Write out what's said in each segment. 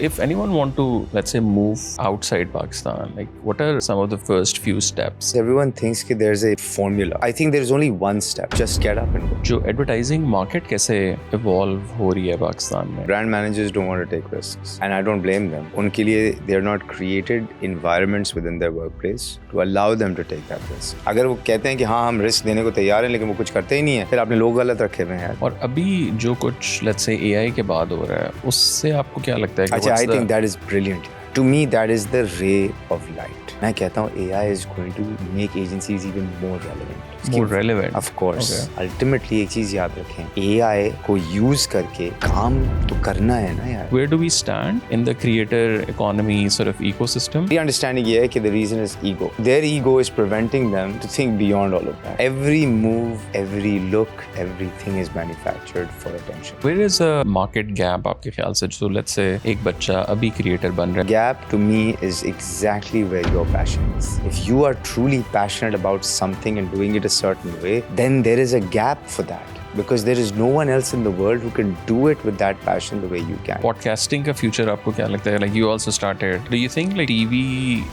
if anyone want to, let's say, move outside Pakistan, like what are some of the first few steps? Everyone thinks that there's a formula. I think there's only one step. Just get up and go. जो advertising market कैसे evolve हो रही है पाकिस्तान में? Brand managers don't want to take risks, and I don't blame them. उनके लिए they're not created environments within their workplace to allow them to take that risk. अगर वो कहते हैं कि हाँ हम रिस्क देने को तैयार हैं लेकिन वो कुछ करते ही नहीं है, फिर आपने लोग गलत रखे हुए हैं। और अभी जो कुछ let's say AI के बाद हो रहा है, उससे आपको क्या लगता है? अच्छा, I think that is brilliant. To me, that is the ray of light. मैं कहता हूँ AI is going to make agencies even more relevant. More relevant. Of course. Okay. Ultimately एक चीज याद रखें, AI को use करके काम तो करना है ना यार. Where do we stand in the creator economy sort of ecosystem? The understanding ये है कि the reason is ego. Their ego is preventing them to think beyond all of that. Every move, every look, everything is manufactured for attention. Where is a market gap आपके ख्याल से? So let's say एक बच्चा अभी creator बन रहा है. Gap to me is exactly where your passion is. If you are truly passionate about something and doing it a certain way, then there is a gap for that. Because there is no one else in the world who can do it with that passion the way you can. Podcasting का future आपको क्या लगता है? Like you also started. Do you think like TV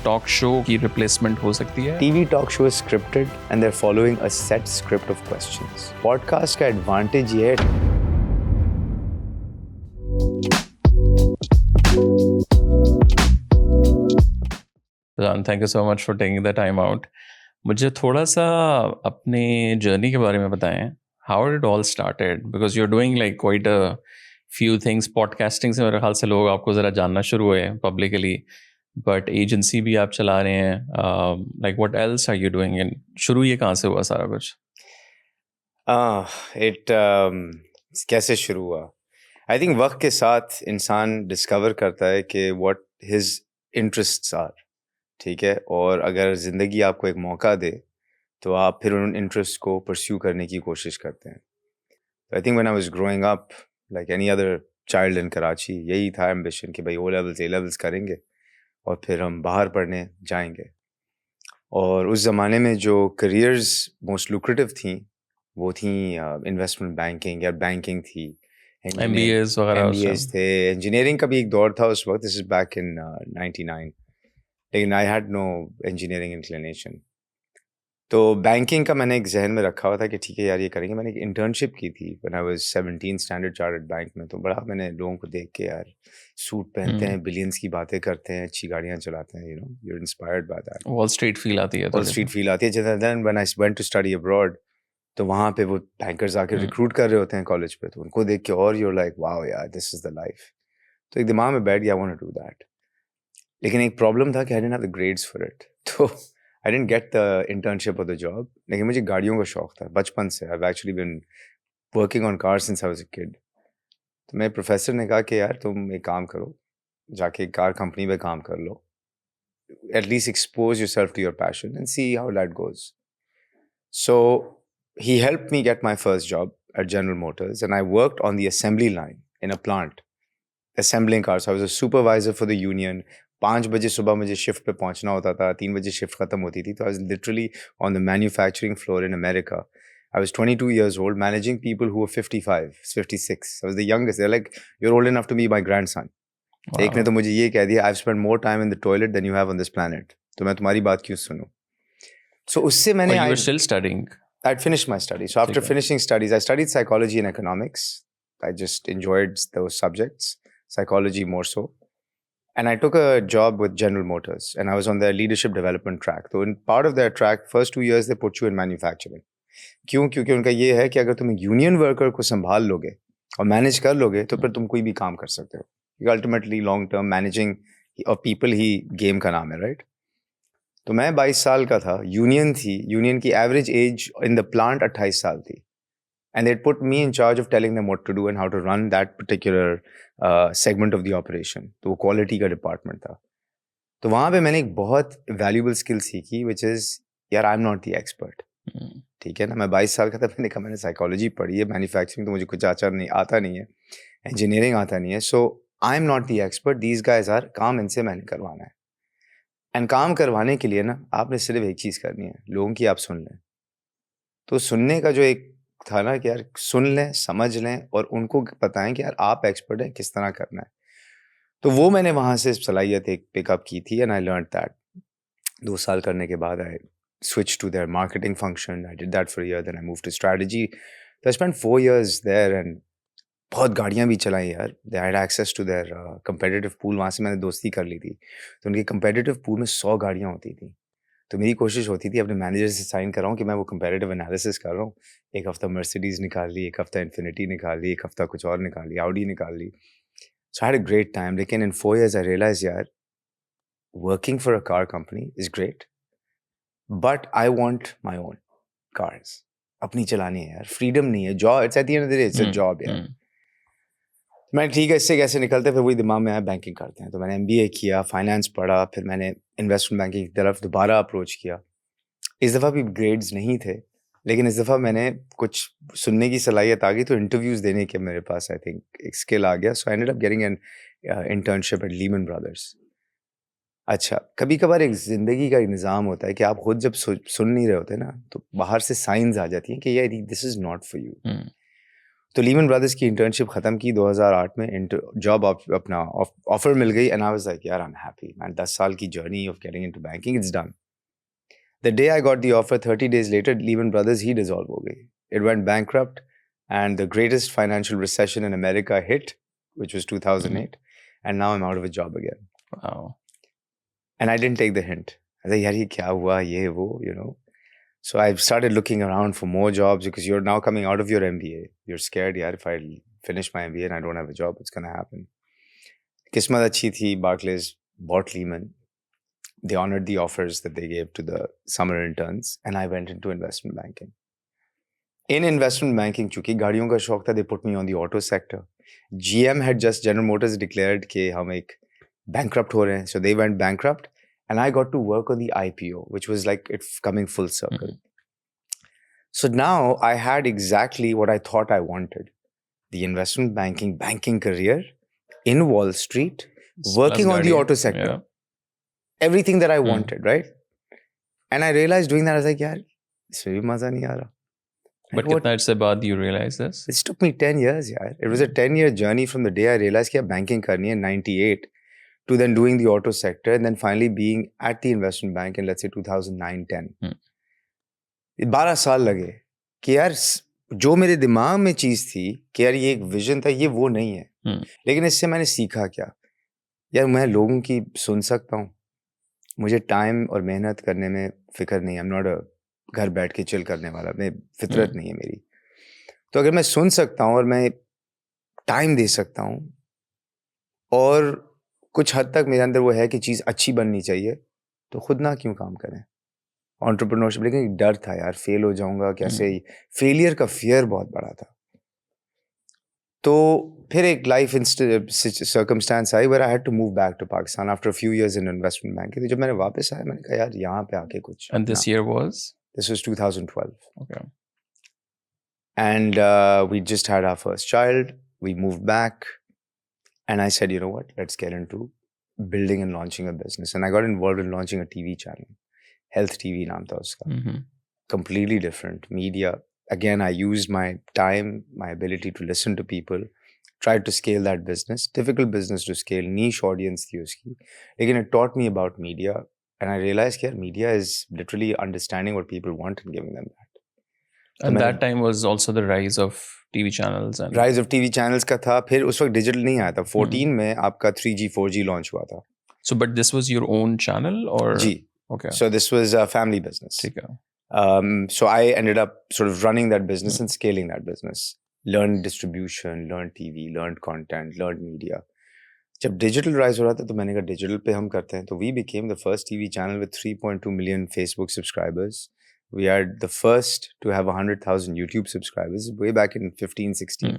talk show की replacement हो सकती है? TV talk show is scripted and they're following a set script of questions. Podcast का advantage ये है. Thank you so much for taking the time out. मुझे थोड़ा सा अपने जर्नी के बारे में बताएं. How did it all started? Because you're doing like quite a few things. Podcasting से मेरे ख्याल से लोग आपको ज़रा जानना शुरू हुए publicly. But agency भी आप चला रहे हैं. Like what else are you doing? And शुरू ये कहाँ से हुआ सारा कुछ? कैसे शुरू हुआ? I think वक्त के साथ इंसान डिस्कवर करता है कि what his interests are. ठीक है, और अगर ज़िंदगी आपको एक मौका दे तो आप फिर उन इंटरेस्ट को परस्यू करने की कोशिश करते हैं. I think when I was growing up like any other child in Karachi, यही था एम्बिशन कि भाई ओ लेवल्स ए लेवल्स करेंगे और फिर हम बाहर पढ़ने जाएंगे. और उस ज़माने में जो करियर्स मोस्ट लुक्रेटिव थी वो थी इन्वेस्टमेंट बैंकिंग या बैंकिंग थी, MBAs वगैरह. MBAs थे, इंजीनियरिंग का भी एक दौर था उस वक्त. दिस इज बैक इन 99, लेकिन I had no engineering inclination. तो बैंकिंग का मैंने एक जहन में रखा हुआ था कि ठीक है यार ये करेंगे. मैंने एक इंटर्नशिप की थी when I was 17, standard chartered bank में. तो बड़ा मैंने लोगों को देख के यार सूट पहनते हैं, बिलियंस की बातें करते हैं, अच्छी गाड़ियां चलाते हैं, you know, you are inspired by that. Wall street feel आती है. वॉल स्ट्रीट फील आती है. Then when I went to study abroad, तो वहाँ पे वो बैंकर्स आके रिक्रूट कर रहे होते हैं कॉलेज पे, तो उनको देख के और यूर लाइक वाओ यार दिस इज द लाइफ. तो एक दिमाग में बैठ गया I want to do that. लेकिन एक प्रॉब्लम था कि I didn't have the grades for it. तो I didn't get the internship और द जॉब. लेकिन मुझे गाड़ियों का शौक था बचपन से. I have actually been working on cars since I was a kid. तो मेरे प्रोफेसर ने कहा कि यार तुम एक काम करो, जाके कार कंपनी में काम कर लो, at least expose yourself to your passion and see how that goes. So he helped me get my first job at General Motors, and I worked on the assembly line in a plant assembling cars. I was a supervisor for the union. 5 बजे सुबह मुझे shift पे पहुंचना होता था, 3 बजे shift खत्म होती थी. तो I was literally on the manufacturing floor in America. I was 22 years old, managing people who were 55, 56. I was the youngest. They're like, you're old enough to be my grandson. Wow. एक ने तो मुझे ये कह दिया, I've spent more time in the toilet than you have on this planet. तो मैं तुम्हारी बात क्यों सुनूं? So उससे मैंने you were still studying? I'd finished my studies. So after finishing studies, I studied psychology and economics. I just enjoyed those subjects, psychology more so. And I took a job with General Motors, and I was on their leadership development track. So in part of their track, first 2 years they put you in manufacturing. क्यों? क्योंकि उनका ये है कि अगर तुम union worker को संभाल लोगे और मैनेज कर लोगे तो फिर तुम कोई भी काम कर सकते हो. Ultimately long term managing of people he game का नाम है, राइट? तो मैं 22 साल का था, यूनियन थी, यूनियन की average age in the plant 28 साल थी. And they put me in charge of telling them what to do and how to run that particular segment of the operation. तो वो क्वालिटी का डिपार्टमेंट था. तो वहाँ पे मैंने एक बहुत वैल्यूबल स्किल सीखी विच इज़ यार आई एम नॉट द एक्सपर्ट. ठीक है ना, मैं 22 साल का था, मैंने कहा मैंने साइकोलॉजी पढ़ी है, मैन्युफैक्चरिंग तो मुझे कुछ आता नहीं है, इंजीनियरिंग आता नहीं है. So I am not the expert, these guys are, काम इनसे मैंने करवाना है. एंड काम करवाने के लिए ना आपने सिर्फ एक चीज़ करनी है, लोगों की आप सुन लें. तो सुनने का जो एक था ना कि यार सुन लें, समझ लें और उनको बताएं कि यार आप एक्सपर्ट हैं, किस तरह करना है. तो वो मैंने वहाँ से सलाहियत एक पिकअप की थी एंड आई लर्न दैट 2 साल करने के बाद आई switched to their marketing function. I did that for a year. Then I moved to strategy. So I spent 4 years there and बहुत गाड़ियाँ भी चलाई यार. They had access to their competitive pool. वहाँ से मैंने दोस्ती कर ली थी. तो उनके competitive pool में 100 गाड़ियाँ होती थी. तो मेरी कोशिश होती थी अपने मैनेजर से साइन कराऊँ कि मैं वो competitive analysis कर रहा हूँ. एक हफ्ता Mercedes निकाल ली, एक हफ्ता Infiniti निकाल ली, एक हफ्ता कुछ और निकाल ली, Audi निकाल ली. So I had a great time. लेकिन in 4 years I realized यार working for a car company is great. But I want my own cars. अपनी चलानी है यार. Freedom नहीं है. Job. It's at the end of the day, it's a job यार. मैं ठीक है इससे कैसे निकलते फिर वही दिमाग में आया बैंकिंग करते हैं. तो मैंने MBA किया, फाइनेंस पढ़ा, फिर मैंने इन्वेस्टमेंट बैंकिंग की तरफ दोबारा अप्रोच किया. इस दफ़ा भी ग्रेड्स नहीं थे, लेकिन इस दफ़ा मैंने कुछ सुनने की सलाहियत आ गई तो इंटरव्यूज़ देने के मेरे पास आई थिंक एक स्किल आ गया. So I ended up getting an internship at Lehman Brothers. अच्छा, कभी कभार एक ज़िंदगी का एक निज़ाम होता है कि आप खुद जब सुन नहीं रहे होते ना तो बाहर से साइंस आ जाती हैं कि यार this is not for you. तो लीमन ब्रदर्स की इंटर्नशिप ख़त्म की 2008 में. जॉब अपना ऑफर मिल गई एंड आई वाज लाइक यार आई एम हैप्पी मैन. 10 साल की journey of getting into banking it's done. The day I got the offer 30 days letter Lehman Brothers ही डिसॉल्व हो गई. It went bankrupt and the greatest financial recession in America hit which was 2008 and now I am out of a job again. Wow. And I didn't take the hint. I was like, yaar, ye kya hua, ye, wo, you know. So I started looking around for more jobs because you're now coming out of your MBA. You're scared, yaar, if I finish my MBA and I don't have a job, what's going to happen? Kismat achhi thi, Barclays bought Lehman. They honored the offers that they gave to the summer interns and I went into investment banking. In investment banking, chunki gaadiyon ka shauq tha, they put me on the auto sector. GM had just, General Motors declared ke hum ek bankrupt ho rahe hain. So they went bankrupt. And I got to work on the IPO, which was like it's coming full circle. So now I had exactly what I thought I wanted. The investment banking career in Wall Street, working on the auto sector. Yeah. Everything that I wanted, right? And I realized doing that, I was like, yaar, isme bhi maza nahi aa raha. But kitna arse baad you realized this? It took me 10 years, yaar. It was a 10-year journey from the day I realized कि banking करनी है 98 to then doing the auto sector and then finally being at the investment bank in let's say 2009-10. 12 साल लगे कि यार जो मेरे दिमाग में चीज़ थी कि यार ये एक विजन था ये वो नहीं है. लेकिन इससे मैंने सीखा क्या यार मैं लोगों की सुन सकता हूँ. मुझे टाइम और मेहनत करने में फिक्र नहीं है. I'm not a घर बैठ के चिल करने वाला. मैं फितरत नहीं है मेरी. तो अगर मैं सुन सकता हूँ और मैं टाइम दे सकता हूँ और कुछ हद तक मेरे अंदर वो है कि चीज़ अच्छी बननी चाहिए तो खुद ना क्यों काम करें. एंटरप्रेन्योरशिप. लेकिन एक डर था यार फेल हो जाऊंगा कैसे. फेलियर का फियर बहुत बड़ा था. तो फिर एक life circumstance I where I had to move back to Pakistan after a few years in investment banking. जब मैंने वापस आया मैंने कहा यार यहाँ पे आके कुछ. And this year was? This was 2012. Okay. And we just had our first child. We moved back. And I said, you know what, let's get into building and launching a business. And I got involved in launching a TV channel. Health TV naam tha uska. Completely different media. Again, I used my time, my ability to listen to people, tried to scale that business. Difficult business to scale, niche audience thi uski. Again, it taught me about media. And I realized that media is literally understanding what people want and giving them that. And that time was also the rise of TV channels. And rise of TV channels का था. फिर उस वक्त digital नहीं आया था. 14 में आपका 3G 4G लॉन्च हुआ था. So but this was your own channel or? Ji. Okay. So this was a family business. ठीक है. So I ended up sort of running that business and scaling that business. Learned distribution, learned TV, learned content, learned media. जब digital rise हो रहा था तो मैंने कहा digital पे हम करते हैं. तो we became the first TV channel with 3.2 million Facebook subscribers. We are the first to have 100,000 YouTube subscribers way back in 15-16.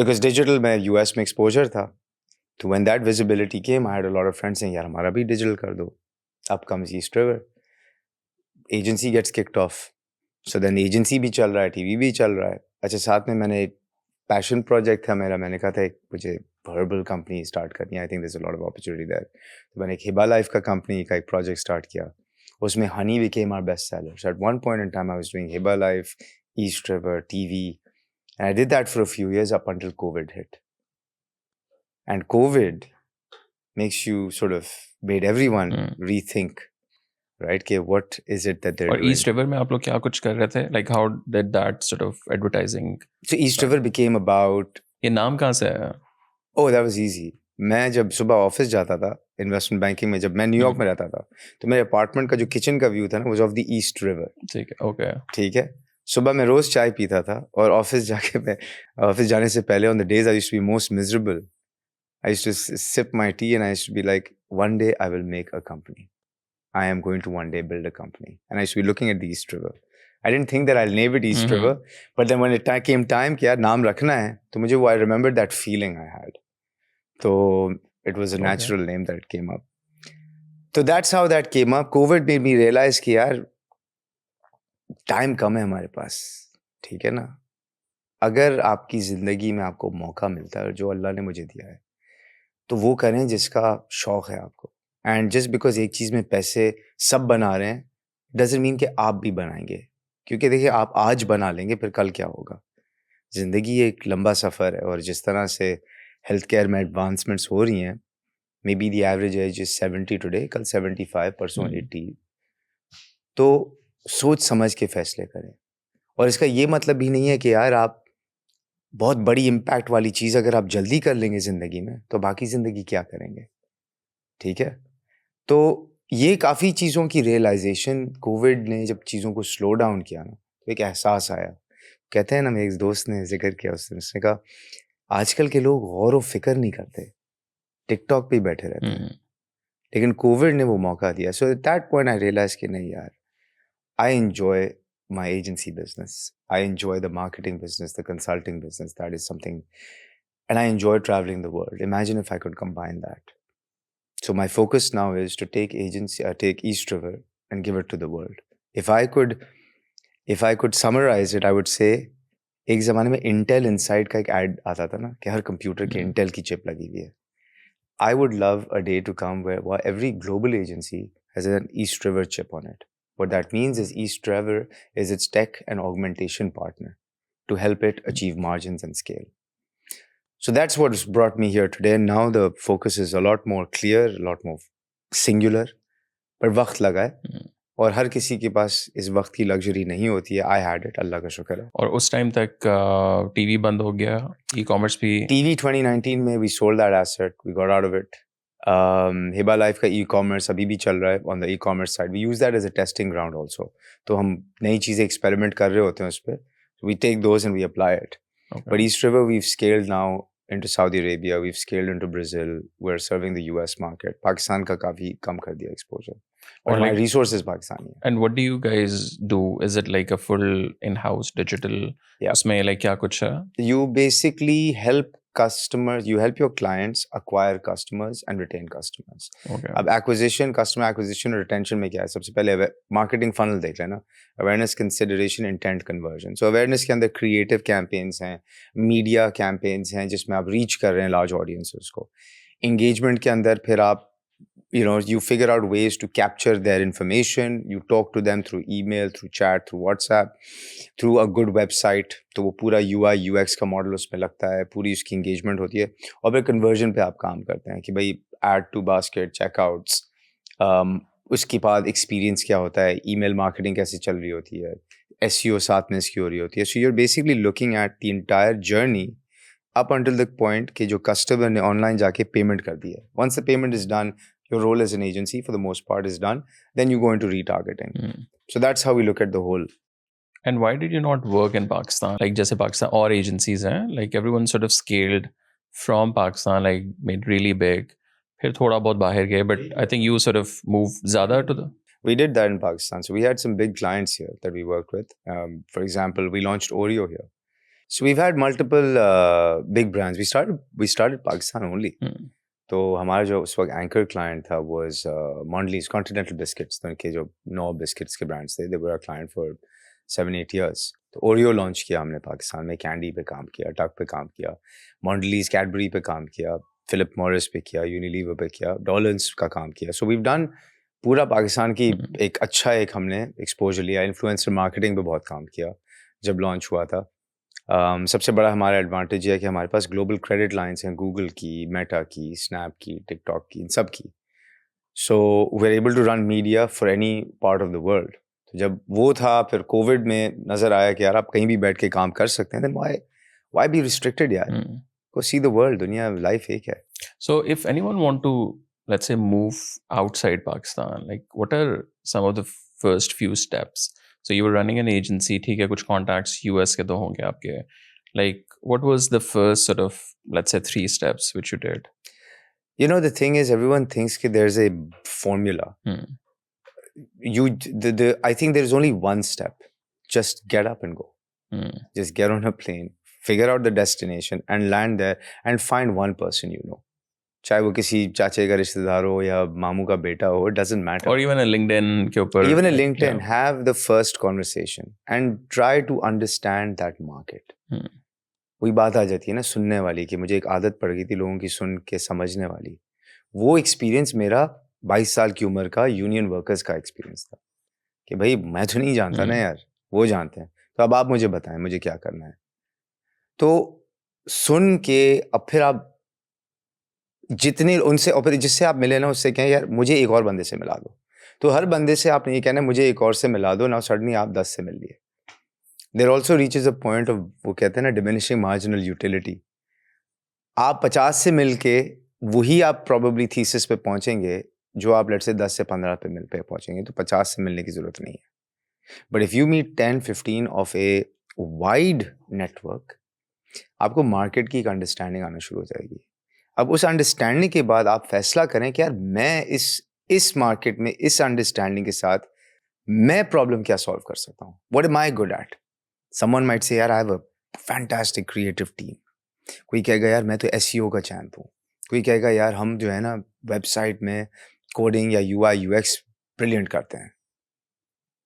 Because digital में US में exposure था. So when that visibility came, I had a lot of friends saying, यार हमारा भी digital कर दो. Up comes East River. Agency gets kicked off. So then agency भी चल रहा है, TV भी चल रहा है. अच्छा साथ में मैंने एक passion project था मेरा. मैंने कहा था एक मुझे herbal company start करनी है. I think there's a lot of opportunity there. तो मैंने एक Hiba Life का company का एक project start किया. उसमें honey became our best seller. So at one point in time, I was doing Hiba Life, East River, TV. And I did that for a few years up until COVID hit. And COVID makes you sort of made everyone rethink, right? Okay, what is it that they're और doing? East river में आप लोग क्या कुछ कर रहे थे? Like how did that sort of advertising? So East River became about. ये नाम कहाँ से आया? Oh, that was easy. मैं जब सुबह ऑफिस जाता था इन्वेस्टमेंट बैंकिंग में, जब मैं न्यूयॉर्क में रहता था, तो मेरे अपार्टमेंट का जो किचन का व्यू था ना, was of the east river. ठीक है, ओके. ठीक है. सुबह मैं रोज चाय पीता था और ऑफिस जाने से पहले on the days I used to be most miserable, I used to sip my tea and I used to be like, one day I will make a company. I am going to one day build a company. And I used to be looking at the East River. I didn't think that I'll name it East River, but then when it came time कि यार नाम रखना है, तो मुझे वो I remembered that feeling I had. So it was a natural name that came up. So that's how that came up. COVID made me realize कि यार टाइम कम है हमारे पास, ठीक है ना? अगर आपकी जिंदगी में आपको मौका मिलता है जो अल्लाह ने मुझे दिया है, तो वो करें जिसका शौक है आपको. एंड जस्ट बिकॉज एक चीज़ में पैसे सब बना रहे हैं डजंट मीन कि आप भी बनाएंगे. क्योंकि देखिए, आप आज बना लेंगे, फिर कल क्या होगा? ज़िंदगी एक लंबा सफ़र है, और जिस तरह से हेल्थ केयर में एडवांसमेंट्स हो रही हैं, may be the average age is 70 today, कल 75, परसों 80. तो सोच समझ के फैसले करें. और इसका ये मतलब भी नहीं है कि यार आप बहुत बड़ी इम्पैक्ट वाली चीज़ अगर आप जल्दी कर लेंगे ज़िंदगी में, तो बाकी ज़िंदगी क्या करेंगे? ठीक है. तो ये काफ़ी चीज़ों की रियलाइजेशन कोविड ने जब चीज़ों को स्लो डाउन किया ना, तो एक एहसास आया. कहते हैं ना, मेरे एक दोस्त ने जिक्र किया उसने कहा आजकल के लोग गौर व फिक्र नहीं करते, टिकटॉक पे ही बैठे रहते हैं. लेकिन कोविड ने वो मौका दिया. So at that point I realise कि नहीं यार, I enjoy my agency business. I enjoy the marketing business, the consulting business. That is something. And I enjoy traveling the world. Imagine if I could combine that. So my focus now is to take East River and give it to the world. If I could summarize it, I would say, एक ज़माने में Intel Inside का एक ad आता था ना, कि हर computer की Intel की चिप लगी हुई है. I would love a day to come where every global agency has an East River chip on it. What that means is East River is its tech and augmentation partner to help it achieve margins and scale. So that's what's brought me here today. And now the focus is a lot more clear, a lot more singular. पर वक्त लगा है, और हर किसी के पास इस वक्त की लग्जरी नहीं होती है. I had it, अल्लाह का शुक्र है. और उस टाइम तक टीवी बंद हो गया, ई-कॉमर्स भी. TV 2019 में we sold that asset, we got out of it. हिबा लाइफ का ई-कॉमर्स अभी भी चल रहा है on the e-commerce side. We use that as a testing ground also. तो हम नई चीज़ें एक्सपेरिमेंट कर रहे होते हैं उस पर. We take those and we apply it. But east river we've scaled now into Saudi Arabia, we've scaled into Brazil, we're serving the US market. Pakistan का काफ़ी कम कर दिया exposure. Or my resources Pakistani. And what do you guys do? Is it like a full in-house digital? Yeah. उसमें like क्या कुछ है? You basically help customers, you help your clients acquire customers and retain customers. Okay. अब customer acquisition और retention में क्या है? सबसे पहले marketing funnel देख लेना. Awareness, consideration, intent, conversion. So awareness के अंदर creative campaigns हैं, media campaigns हैं जिसमें आप reach कर रहे हैं large audiences को. Engagement के अंदर फिर आप you figure out ways to capture their information. You talk to them through email, through chat, through WhatsApp, through a good website. तो वो पूरा UI UX का मॉडल उसमें लगता है, पूरी उसकी engagement होती है. और फिर conversion पे आप काम करते हैं कि भाई add to basket, checkouts, उसके बाद experience क्या होता है, email marketing कैसे चल रही होती है, SEO साथ में इसकी हो रही होती है. So you're basically looking at the entire journey up until the point कि जो customer ने online जाके payment कर दी है. Once the payment is done, your role as an agency for the most part is done. Then you go into retargeting. So that's how we look at the whole. And why did you not work in Pakistan? Like जैसे Pakistan और agencies हैं, like everyone sort of scaled from Pakistan, like made really big. फिर थोड़ा बहुत बाहर गए, but I think you sort of moved ज़्यादा to the. We did that in Pakistan. So we had some big clients here that we worked with. For example, we launched Oreo here. So we've had multiple big brands. We started Pakistan only. तो हमारा जो उस वक्त anchor client था was Mondelez Continental Biscuits. तो उनके जो 9 biscuits के ब्रांड्स थे, they were our client for 7-8 years. तो ओरियो लॉन्च किया हमने पाकिस्तान में, कैंडी पे काम किया, टक पे काम किया, Mondelez कैडबरी पे काम किया, फिलिप मॉरिस पे किया, यूनिलीवर पे किया, डॉलर्स का काम किया. सो वीव डन पूरा पाकिस्तान की एक हमने एक्सपोजर लिया. इन्फ्लुएंसर मार्केटिंग पे बहुत काम किया जब लॉन्च हुआ था. सबसे बड़ा हमारा एडवांटेज है कि हमारे पास ग्लोबल क्रेडिट लाइंस हैं, गूगल की, मेटा की, स्नैप की, टिकटॉक की, इन सब की. So we are able to run media for any part of the world. तो जब वो था, फिर कोविड में नज़र आया कि यार आप कहीं भी बैठ के काम कर सकते हैं, देन व्हाई बी रिस्ट्रिक्टेड यार. Go see the world. दुनिया life एक है. So if anyone want to, let's say, move outside Pakistan, like what are some of the first few steps? So you were running an agency, ठीक है, कुछ contacts US के तो होंगे आपके. Like what was the first sort of, let's say, 3 steps which you did? You know, the thing is, everyone thinks that there's a formula. I think there's only one step. Just get up and go. Just get on a plane, figure out the destination and land there and find one person you know. चाहे वो किसी चाचे का रिश्तेदार हो या मामू का बेटा हो, it doesn't matter. Or even a LinkedIn के ऊपर. Even a LinkedIn, have the first conversation and try to understand that market. वही बात आ जाती है ना सुनने वाली, कि मुझे एक आदत पड़ गई थी लोगों की सुन के समझने वाली. वो एक्सपीरियंस मेरा 22 साल की उम्र का यूनियन वर्कर्स का एक्सपीरियंस था कि भाई मैं तो नहीं जानता ना यार, वो जानते हैं, तो अब आप मुझे बताएं मुझे क्या करना है. तो सुन के अब फिर आप जितने उनसे, और फिर जिससे आप मिले ना उससे कहें यार मुझे एक और बंदे से मिला दो. तो हर बंदे से आपने ये कहना मुझे एक और से मिला दो ना, सडनली आप 10 से मिल लिए. There also reaches a point of, वो कहते हैं ना, डिमिनिशिंग मार्जिनल यूटिलिटी. आप 50 से मिल के वही आप प्रॉबेबली थीसिस पे पहुंचेंगे जो आप लेट से 10 से 15 पे मिल पे पहुंचेंगे. तो 50 से मिलने की जरूरत नहीं है. But if you meet 10-15 of a wide network, आपको मार्केट की एक अंडरस्टैंडिंग आना शुरू हो जाएगी. अब उस अंडरस्टैंडिंग के बाद आप फैसला करें कि यार मैं इस मार्केट में इस अंडरस्टैंडिंग के साथ मैं प्रॉब्लम क्या सॉल्व कर सकता हूँ. What am I good at. Someone might say यार I have a fantastic creative team. कोई कहेगा यार मैं तो एसईओ का चैंप हूँ. कोई कहेगा यार हम जो है ना वेबसाइट में कोडिंग या यूआई यूएक्स ब्रिलियंट करते हैं.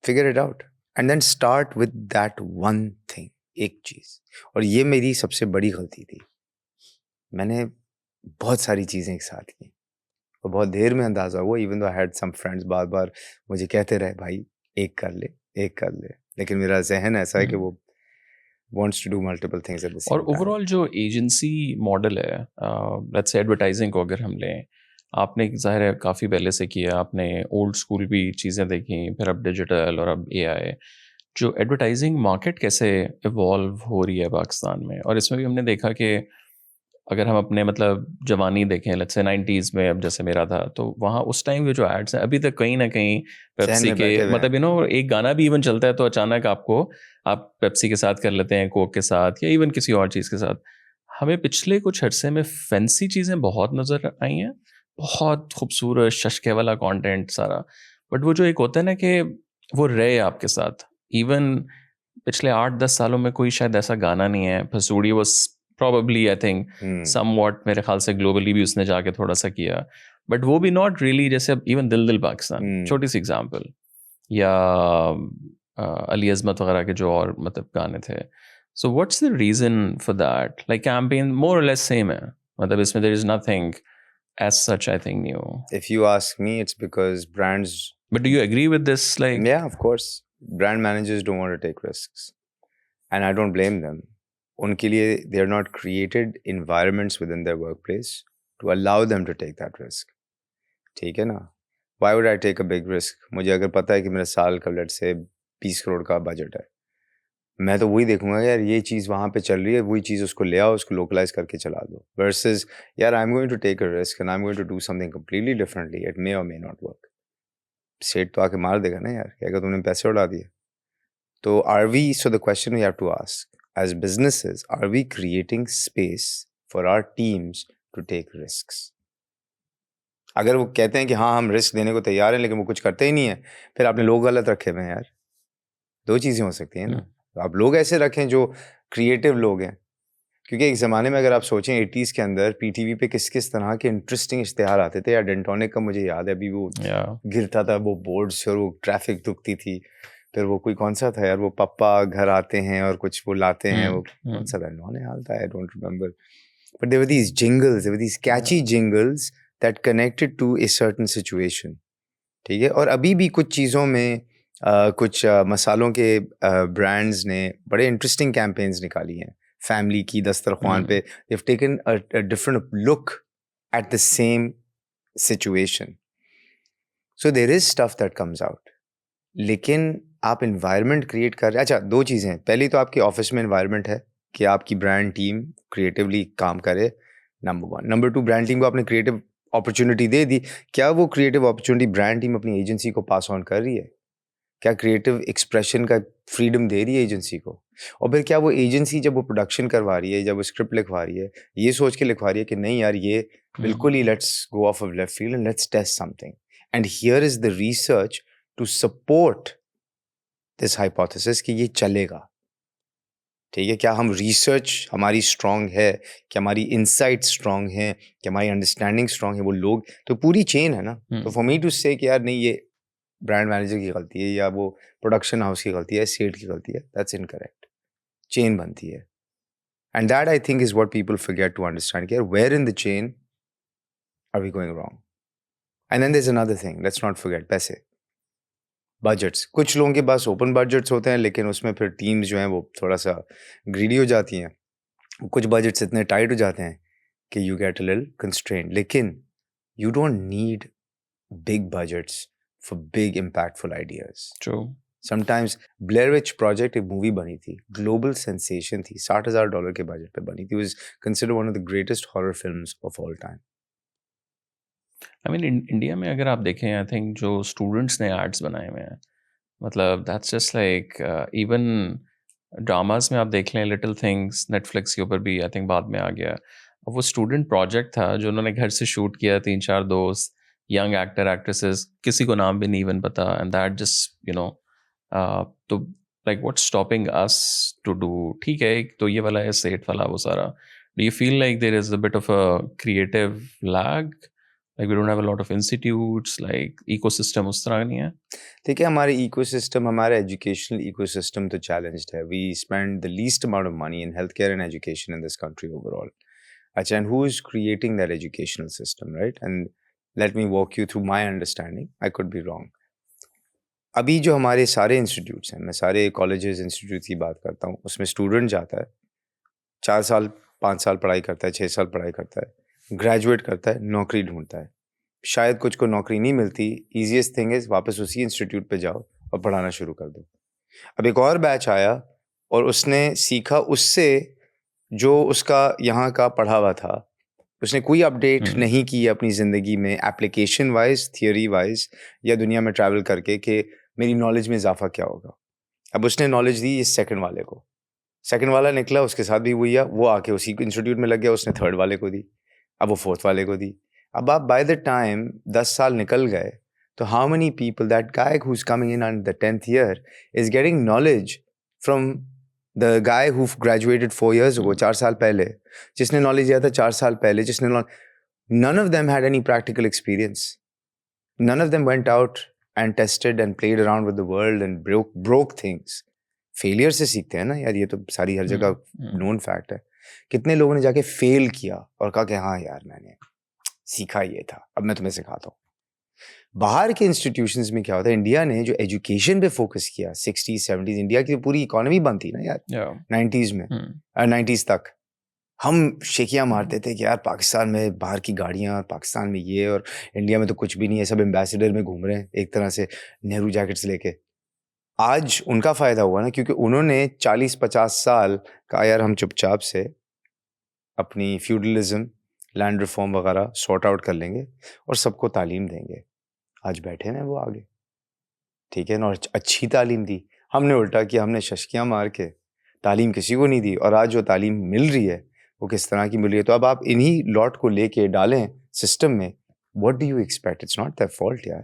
Figure it out and then start with that one thing, एक चीज. और ये मेरी सबसे बड़ी गलती थी. मैंने बहुत सारी चीज़ें एक साथ की और बहुत देर में अंदाज़ा हुआ. Even though I had some friends बार बार मुझे कहते रहे भाई एक कर ले, लेकिन मेरा जहन ऐसा है कि वो wants to do multiple things at the same और time. ओवरऑल जो एजेंसी मॉडल है, लेट्स से एडवर्टाइजिंग को अगर हम लें, आपने ज़ाहिर है काफ़ी पहले से किया, आपने ओल्ड स्कूल भी चीज़ें देखी, फिर अब डिजिटल और अब एआई. जो एडवर्टाइजिंग मार्केट कैसे इवॉल्व हो रही है पाकिस्तान में, और इसमें भी हमने देखा कि अगर हम अपने मतलब जवानी देखें, लेट्स से 90s में, अब जैसे मेरा था, तो वहाँ उस टाइम के जो एड्स हैं अभी तक कहीं ना कहीं पेप्सी के, मतलब एक गाना भी इवन चलता है तो अचानक आप पेप्सी के साथ कर लेते हैं, कोक के साथ या इवन किसी और चीज़ के साथ. हमें पिछले कुछ अरसे में फैंसी चीज़ें बहुत नज़र आई हैं, बहुत खूबसूरत शशके वाला कंटेंट सारा. बट वो जो एक होता है ना कि वो रहे आपके साथ. इवन पिछले 8-10 सालों में कोई शायद ऐसा गाना नहीं है. भसूड़ी वो probably I think somewhat मेरे ख्याल से ग्लोबली भी उसने जाके थोड़ा सा किया, बट वो भी नॉट रियली. जैसे अब इवन दिल दिल पाकिस्तान, छोटी सी एग्जांपल, या अली अजमत वगैरह के जो और मतलब गाने थे. So what's the reason for that? Like campaign more और लेस सेम है, मतलब इसमें there is nothing as such I think new. If you ask me, it's because brands. But do you agree with this? Like, yeah, of course, brand managers don't want to take risks, and I don't blame them. उनके लिए they are not created environments within their workplace to allow them to take that risk. ठीक है ना? Why would I take a big risk? मुझे अगर पता है कि मेरा साल का let's say 20 करोड़ का बजट है, मैं तो वही देखूंगा यार ये चीज़ वहाँ पे चल रही है, वही चीज़ उसको ले आओ, उसको लोकलाइज करके चला दो. Versus यार I'm going to take a risk and I'm going to do something completely differently. It may or may not work. सेठ तो आके मार देगा ना यार, कहेगा तुमने पैसे उड़ा दिए. तो are we, so the question we have to ask, as businesses, are we creating space for our teams to take risks? अगर वो कहते हैं कि हाँ हम रिस्क देने को तैयार हैं लेकिन वो कुछ करते ही नहीं है, फिर आपने लोग गलत रखे हुए हैं यार. दो चीज़ें हो सकती हैं ना. तो आप लोग ऐसे रखें जो क्रिएटिव लोग हैं, क्योंकि एक ज़माने में अगर आप सोचें 80s के अंदर पीटीवी पे किस किस तरह के इंटरेस्टिंग इश्तिहार आते थे. या डेंटोनिक का मुझे याद है अभी, वो गिरता था वो बोर्ड से और वो ट्रैफिक दुखती थी. फिर वो कोई कौन सा था यार, वो पप्पा घर आते हैं और कुछ वो लाते हैं, वो कौन सा था, नॉन हाल था, I don't remember. But there were these jingles, there were these catchy jingles that connected to a certain situation. ठीक है. और अभी भी कुछ चीज़ों में कुछ मसालों के ब्रांड्स ने बड़े इंटरेस्टिंग कैंपेन्स निकाली हैं फैमिली की दस्तरख्वान पे. they've taken a different look at the same situation. So there is stuff that comes out. लेकिन आप इन्वायरमेंट क्रिएट कर रहे हैं. अच्छा, दो चीज़ें हैं. पहली तो आपके ऑफिस में इन्वायरमेंट है कि आपकी ब्रांड टीम क्रिएटिवली काम करे, नंबर 1. नंबर 2, ब्रांड टीम को आपने क्रिएटिव अपॉर्चुनिटी दे दी. क्या वो क्रिएटिव अपॉर्चुनिटी ब्रांड टीम अपनी एजेंसी को पास ऑन कर रही है? क्या क्रिएटिव एक्सप्रेशन का फ्रीडम दे रही है एजेंसी को? और फिर क्या वो एजेंसी जब वो प्रोडक्शन करवा रही है, जब वो स्क्रिप्ट लिखवा रही है, ये सोच के लिखवा रही है कि नहीं यार ये बिल्कुल ही let's go off off left field and let's test something, and here is the research to support this hypothesis कि ये चलेगा. ठीक है, क्या हम रिसर्च हमारी स्ट्रांग है, क्या हमारी इनसाइट स्ट्रांग है, क्या हमारी अंडरस्टैंडिंग स्ट्रांग है, वो लोग तो पूरी चेन है ना. तो फॉर मी टू से कि यार नहीं ये ब्रांड मैनेजर की गलती है या वो प्रोडक्शन हाउस की गलती है, सेट की गलती है, दैट्स इनकरेक्ट. चेन बनती है, and that I think is what people forget to understand कि यार where in the chain are we going wrong. And then there is another thing, let's not forget पैसे, budgets. कुछ लोगों के पास open budgets होते हैं, लेकिन उसमें फिर टीम्स जो हैं वो थोड़ा सा ग्रीडी हो जाती हैं. कुछ बजट्स इतने टाइट हो जाते हैं कि you get a little constrained. लेकिन you don't need big budgets for big impactful ideas. True. Sometimes Blair Witch Project एक मूवी बनी थी, global sensation थी, $60,000 के बजट पे बनी थी. Was considered one of the greatest horror films of all time. I mean India में अगर आप देखें, आई थिंक जो स्टूडेंट्स ने आर्ट्स बनाए हुए हैं, मतलब that's just like even dramas में आप देख लें, लिटिल थिंग्स नेटफ्लिक्स के ऊपर भी आई थिंक बाद में आ गया. वो स्टूडेंट प्रोजेक्ट था जो उन्होंने घर से शूट किया, 3-4 दोस्त, यंग एक्टर एक्ट्रेसेस, किसी को नाम भी नहीं इवन पता, and that just you know. तो like what's stopping us to do? ठीक है, एक तो ये वाला है, सेट वाला, वो सारा. Do you feel like there is a bit of a creative lag? Like we don't have a lot of institutes, like ecosystem उस तरह नहीं है. ठीक है, हमारे ecosystem, हमारे educational ecosystem तो challenged है. We spend the least amount of money in healthcare and education in this country overall. अच्छा, and who is creating that educational system, right? And let me walk you through my understanding. I could be wrong. अभी जो हमारे सारे institutes हैं, मैं सारे colleges institute की बात करता हूँ, उसमें स्टूडेंट जाता है, 4 साल 5 साल पढ़ाई करता है, 6 साल पढ़ाई करता है, ग्रेजुएट करता है, नौकरी ढूंढता है. शायद कुछ को नौकरी नहीं मिलती, ईजीएस्ट थिंग इज वापस उसी इंस्टीट्यूट पे जाओ और पढ़ाना शुरू कर दो. अब एक और बैच आया और उसने सीखा उससे जो उसका यहाँ का पढ़ा हुआ था. उसने कोई अपडेट नहीं की अपनी ज़िंदगी में, एप्लीकेशन वाइज, थियोरी वाइज, या दुनिया में ट्रैवल करके कि मेरी नॉलेज में इजाफा क्या होगा. अब उसने नॉलेज दी इस सेकंड वाले को, सेकंड वाला निकला, उसके साथ भी हुई, वो आके उसी इंस्टीट्यूट में लग गया, उसने थर्ड वाले को दी, अब वो फोर्थ वाले को दी. अब आप बाय द टाइम 10 साल निकल गए, तो how many people, that guy who is coming in on the 10th year is getting knowledge from the guy who graduated 4 years ago, 4 साल पहले, जिसने नॉलेज दिया था 4 साल पहले, जिसने none of them had any practical experience. None of them went out and tested and played around with the world and broke things. Failure से सीखते हैं ना यार, ये तो सारी हर जगह नोन फैक्ट है. कितने लोगों ने जाके फेल किया और कहा कि हाँ यार मैंने सीखा ये था, अब मैं तुम्हें सिखाता हूँ. बाहर के इंस्टीट्यूशंस में क्या होता है, इंडिया ने जो एजुकेशन पे फोकस किया 60s 70s, इंडिया की पूरी इकोनॉमी बनती ना यार 90s में, 90s तक हम शेखियाँ मारते थे कि यार पाकिस्तान में बाहर की गाड़ियाँ, पाकिस्तान में ये, और इंडिया में तो कुछ भी नहीं है, सब एम्बेसडर में घूम रहे हैं एक तरह से, नेहरू जैकेट्स लेके. आज उनका फ़ायदा हुआ ना, क्योंकि उन्होंने 40-50 साल का यार हम चुपचाप से अपनी फ्यूडलिज्म, लैंड रिफॉर्म वगैरह सॉर्ट आउट कर लेंगे और सबको तालीम देंगे. आज बैठे ना वो आगे, ठीक है ना, और अच्छी तालीम दी. हमने उल्टा किया, हमने शशकियाँ मार के तालीम किसी को नहीं दी, और आज जो तालीम मिल रही है वो किस तरह की मिल रही है. तो अब आप इन्हीं लॉट को लेके डालें सिस्टम में, what do you expect? It's not their fault यार,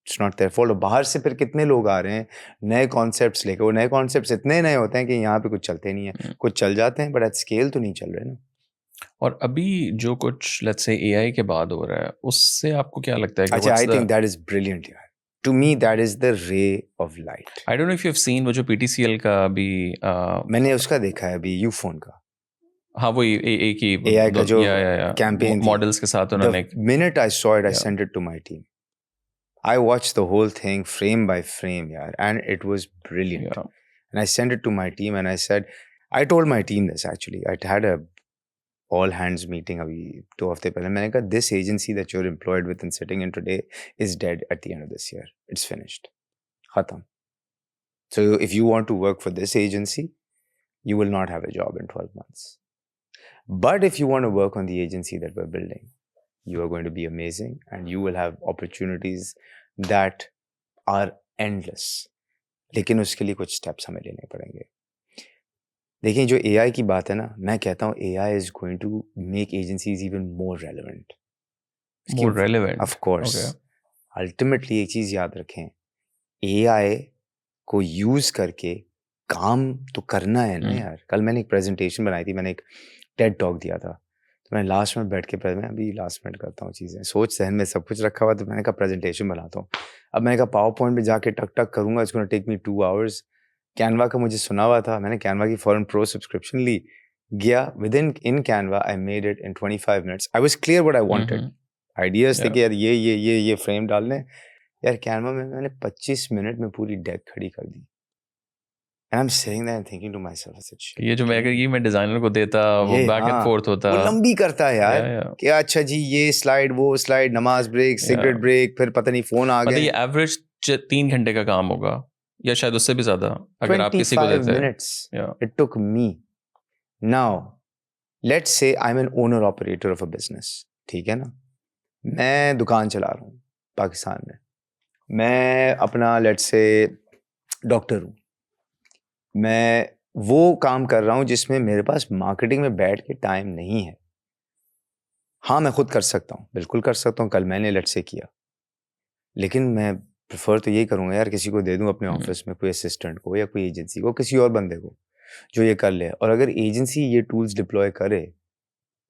इट्स नॉट देयर फॉल्ट. बाहर से फिर कितने लोग आ रहे हैं नए कॉन्सेप्ट्स लेके, वो नए कॉन्सेप्ट्स इतने नए होते हैं कि यहाँ पे कुछ चलते नहीं है. कुछ चल जाते हैं बट एट स्केल तो नहीं चल रहे ना. और अभी जो कुछ लेट्स से एआई के बाद हो रहा है, उससे आपको क्या लगता है कि अच्छा, I think that is brilliant यार. To me that is the ray of light. I don't know if you have seen वो जो पीटीसीएल का भी मैंने उसका देखा है अभी, यूफोन का. हाँ, वो एक ही एआई का जो कैंपेन मॉडल्स के साथ उन्होंने. Minute I saw it, I sent it to my team. I watched the whole thing frame by frame, yaar, and it was brilliant. Yeah. And I sent it to my team, and I said, I told my team this actually. I had a all hands meeting अभी 2 हफ्ते पहले. मैंने कहा, this agency that you're employed with and sitting in today is dead at the end of this year. It's finished. Khatam. So if you want to work for this agency, you will not have a job in 12 months. But if you want to work on the agency that we're building, you are going to be amazing and you will have opportunities that are endless. लेकिन उसके लिए कुछ steps हमें लेने पड़ेंगे. देखिए जो AI की बात है ना, मैं कहता हूँ AI is going to make agencies even more relevant. More relevant. Of course. Okay. Ultimately एक चीज याद रखें, AI को यूज करके काम तो करना है ना यार. कल मैंने एक प्रेजेंटेशन बनाई थी, मैंने एक टेड टॉक दिया था, तो मैं लास्ट में बैठ के मैं अभी लास्ट मिनट करता हूँ चीज़ें, सोच सहन में सब कुछ रखा हुआ, तो मैंने कहा प्रेजेंटेशन बनाता हूँ. अब मैंने कहा पावर पॉइंट में जाके टक टक करूँगा, it's gonna take me 2 hours. Canva का मुझे सुना हुआ था, मैंने कैनवा की फॉरन प्रो सब्सक्रिप्शन ली, गया with in Canva I made it in 25 minutes. I was clear what I wanted, ideas थे कि यार ये फ्रेम डालने. यार कैनवा में मैंने 25 मिनट में पूरी डेक खड़ी कर दी. And I'm sitting there and thinking to myself, I said, shit. ये जो मैं डिजाइनर को देता, वो बैक एंड फोर्थ होता, वो लंबी करता है यार. कि अच्छा जी ये स्लाइड, वो स्लाइड, नमाज ब्रेक, सिगरेट ब्रेक, फिर पता नहीं फोन आ गया. ये एवरेज 3 घंटे का काम होगा या शायद उससे भी ज्यादा अगर आप किसी को देते हैं. 25 minutes it took me. Now let's say I'm an owner operator of a business, ठीक है ना, मैं दुकान चला रहा हूँ पाकिस्तान में, मैं अपना लेट्स से डॉक्टर हूँ, मैं वो काम कर रहा हूँ जिसमें मेरे पास मार्केटिंग में बैठ के टाइम नहीं है. हाँ मैं खुद कर सकता हूँ, बिल्कुल कर सकता हूँ, कल मैंने लेट्स से किया, लेकिन मैं प्रेफर तो यही करूँगा यार किसी को दे दूँ अपने ऑफिस में, कोई असिस्टेंट को या कोई एजेंसी को, किसी और बंदे को जो ये कर ले. और अगर एजेंसी ये टूल्स डिप्लॉय करे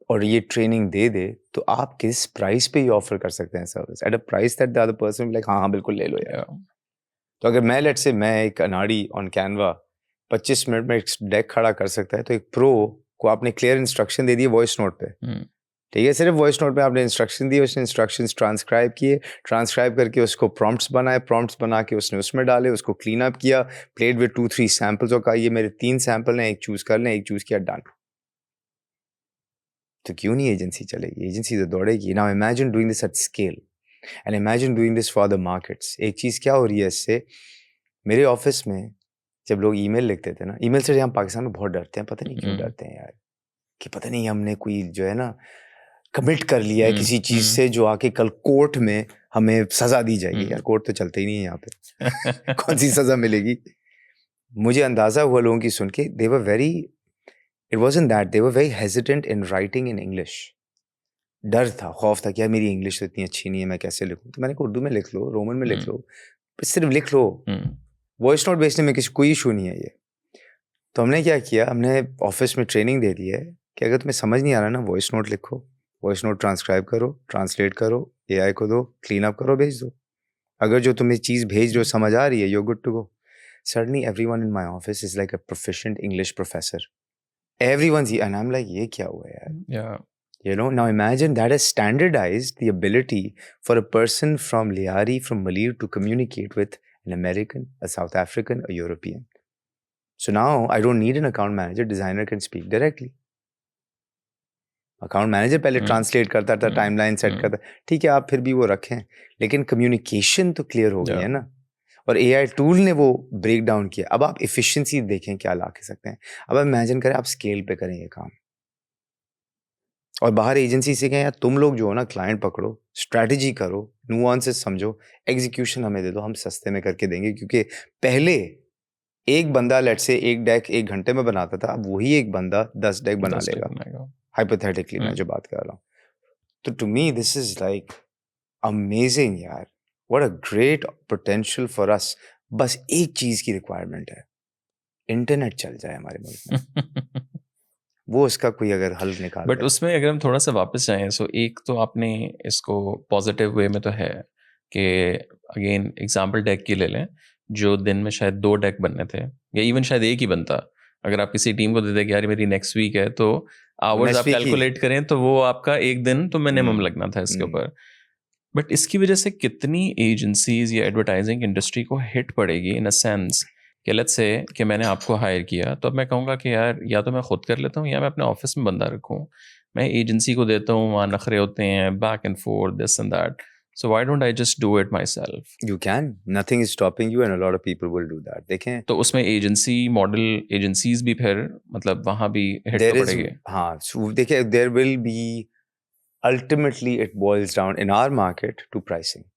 और ये ट्रेनिंग दे तो आप किस प्राइस पे ये ऑफर कर सकते हैं service, at a price that the other person like हाँ बिल्कुल ले लो यार. तो अगर मैं लेट्स से मैं एक अनाड़ी ऑन कैनवा 25 मिनट में एक डेक खड़ा कर सकता है, तो एक प्रो को आपने क्लियर इंस्ट्रक्शन दे दिए वॉइस नोट पे, ठीक है, सिर्फ वॉइस नोट पे आपने इंस्ट्रक्शन दिए, उसने इंस्ट्रक्शंस ट्रांसक्राइब किए, ट्रांसक्राइब करके उसको प्रॉम्प्ट्स बनाए, प्रॉम्प्ट्स बना के उसने उसमें डाले, उसको क्लीन अप किया, प्लेड विद 2-3 सैंपल्स और कहा ये मेरे 3 सैंपल हैं, एक चूज कर लें, एक चूज किया, डन. तो क्यों नहीं एजेंसी चलेगी, एजेंसी तो दौड़ेगी. Now imagine doing this at scale and imagine doing this for the markets. एक चीज़ क्या हो रही है इससे, मेरे ऑफिस में जब लोग ईमेल लिखते थे ना, ईमेल से हम पाकिस्तान में बहुत डरते हैं, पता नहीं क्यों डरते हैं यार, कि पता नहीं हमने कोई जो है ना कमिट कर लिया है किसी चीज़ से जो आके कल कोर्ट में हमें सज़ा दी जाएगी. यार कोर्ट तो चलते ही नहीं है यहाँ पे कौन सी सज़ा मिलेगी. मुझे अंदाज़ा हुआ लोगों की सुन के, they were very, it wasn't that, they were very hesitant in writing in English. डर था, खौफ था कि यार मेरी इंग्लिश तो इतनी अच्छी नहीं है, मैं कैसे लिखूँ. तो मैंने कहा उर्दू में लिख लो, रोमन में लिख लो, सिर्फ लिख लो, वॉइस नोट भेजने में किसी कोई इशू नहीं है ये. तो हमने क्या किया, हमने ऑफिस में ट्रेनिंग दे दी है कि अगर तुम्हें समझ नहीं आ रहा ना, वॉइस नोट लिखो, वॉइस नोट ट्रांसक्राइब करो, ट्रांसलेट करो, AI को दो, क्लीन अप करो, भेज दो. अगर जो तुम्हें चीज़ भेज रहे हो समझ आ रही है, you're good to go. Suddenly everyone in my office is like a proficient English professor. Everyone's, and I'm like, ये क्या हुआ यार? Yeah. You know, now imagine that has standardized the ability for a person from Liari, from Malir to communicate with an American, a South African, a European. So now I don't need an account manager, designer can speak directly. Account manager पहले translate करता था, timeline set करता, ठीक है आप फिर भी वो रखें, लेकिन कम्युनिकेशन तो क्लियर हो गई है ना, और AI टूल ने वो ब्रेक डाउन किया. अब आप एफिशिएंसी देखें क्या ला के सकते हैं. अब इमेजिन करें आप स्केल पे करें ये काम, और बाहर एजेंसी से कहें यार तुम लोग जो हो ना क्लाइंट पकड़ो, स्ट्रैटेजी करो, नुआंसेस समझो, एग्जीक्यूशन हमें दे दो, हम सस्ते में करके देंगे. क्योंकि पहले एक बंदा लेट्स से एक डेक 1 घंटे में बनाता था, अब वही एक बंदा 10 डेक बना लेगा, हाइपोथेटिकली मैं जो बात कर रहा हूँ. तो to me this is like amazing यार, what a great potential for us. बस एक चीज की रिक्वायरमेंट है, इंटरनेट चल जाए हमारे मुल्क में. वो उसका कोई अगर हल निकाल. बट उसमें अगर हम थोड़ा सा वापस जाएं, सो एक तो आपने इसको पॉजिटिव वे में तो है कि अगेन एग्जांपल डेक की ले लें, जो दिन में शायद 2 डेक बनने थे या इवन शायद एक ही बनता. अगर आप किसी टीम को देते कि यार मेरी नेक्स्ट वीक है, तो आवर्स आप कैलकुलेट करें तो वो आपका एक दिन तो मिनिमम लगना था इसके ऊपर. बट इसकी वजह से कितनी एजेंसीज या एडवर्टाइजिंग इंडस्ट्री को हिट पड़ेगी इन अ सेंस कि लेट्स से कि मैंने आपको हायर किया, तो अब मैं कहूँगा कि यार या तो मैं खुद कर लेता हूँ या मैं अपने ऑफिस में बंदा रखूँ, मैं एजेंसी को देता हूँ, वहाँ नखरे होते हैं, back and fourth, this and that, so why don't I just do it my self? You can. Nothing is stopping you, and a lot of people will do that. देखें, तो उसमें एजेंसी मॉडल, एजेंसीज भी फिर मतलब वहाँ भी hit there तो is, पड़ेगी। हाँ, so देखिए, there will be, ultimately it boils down in our market to pricing.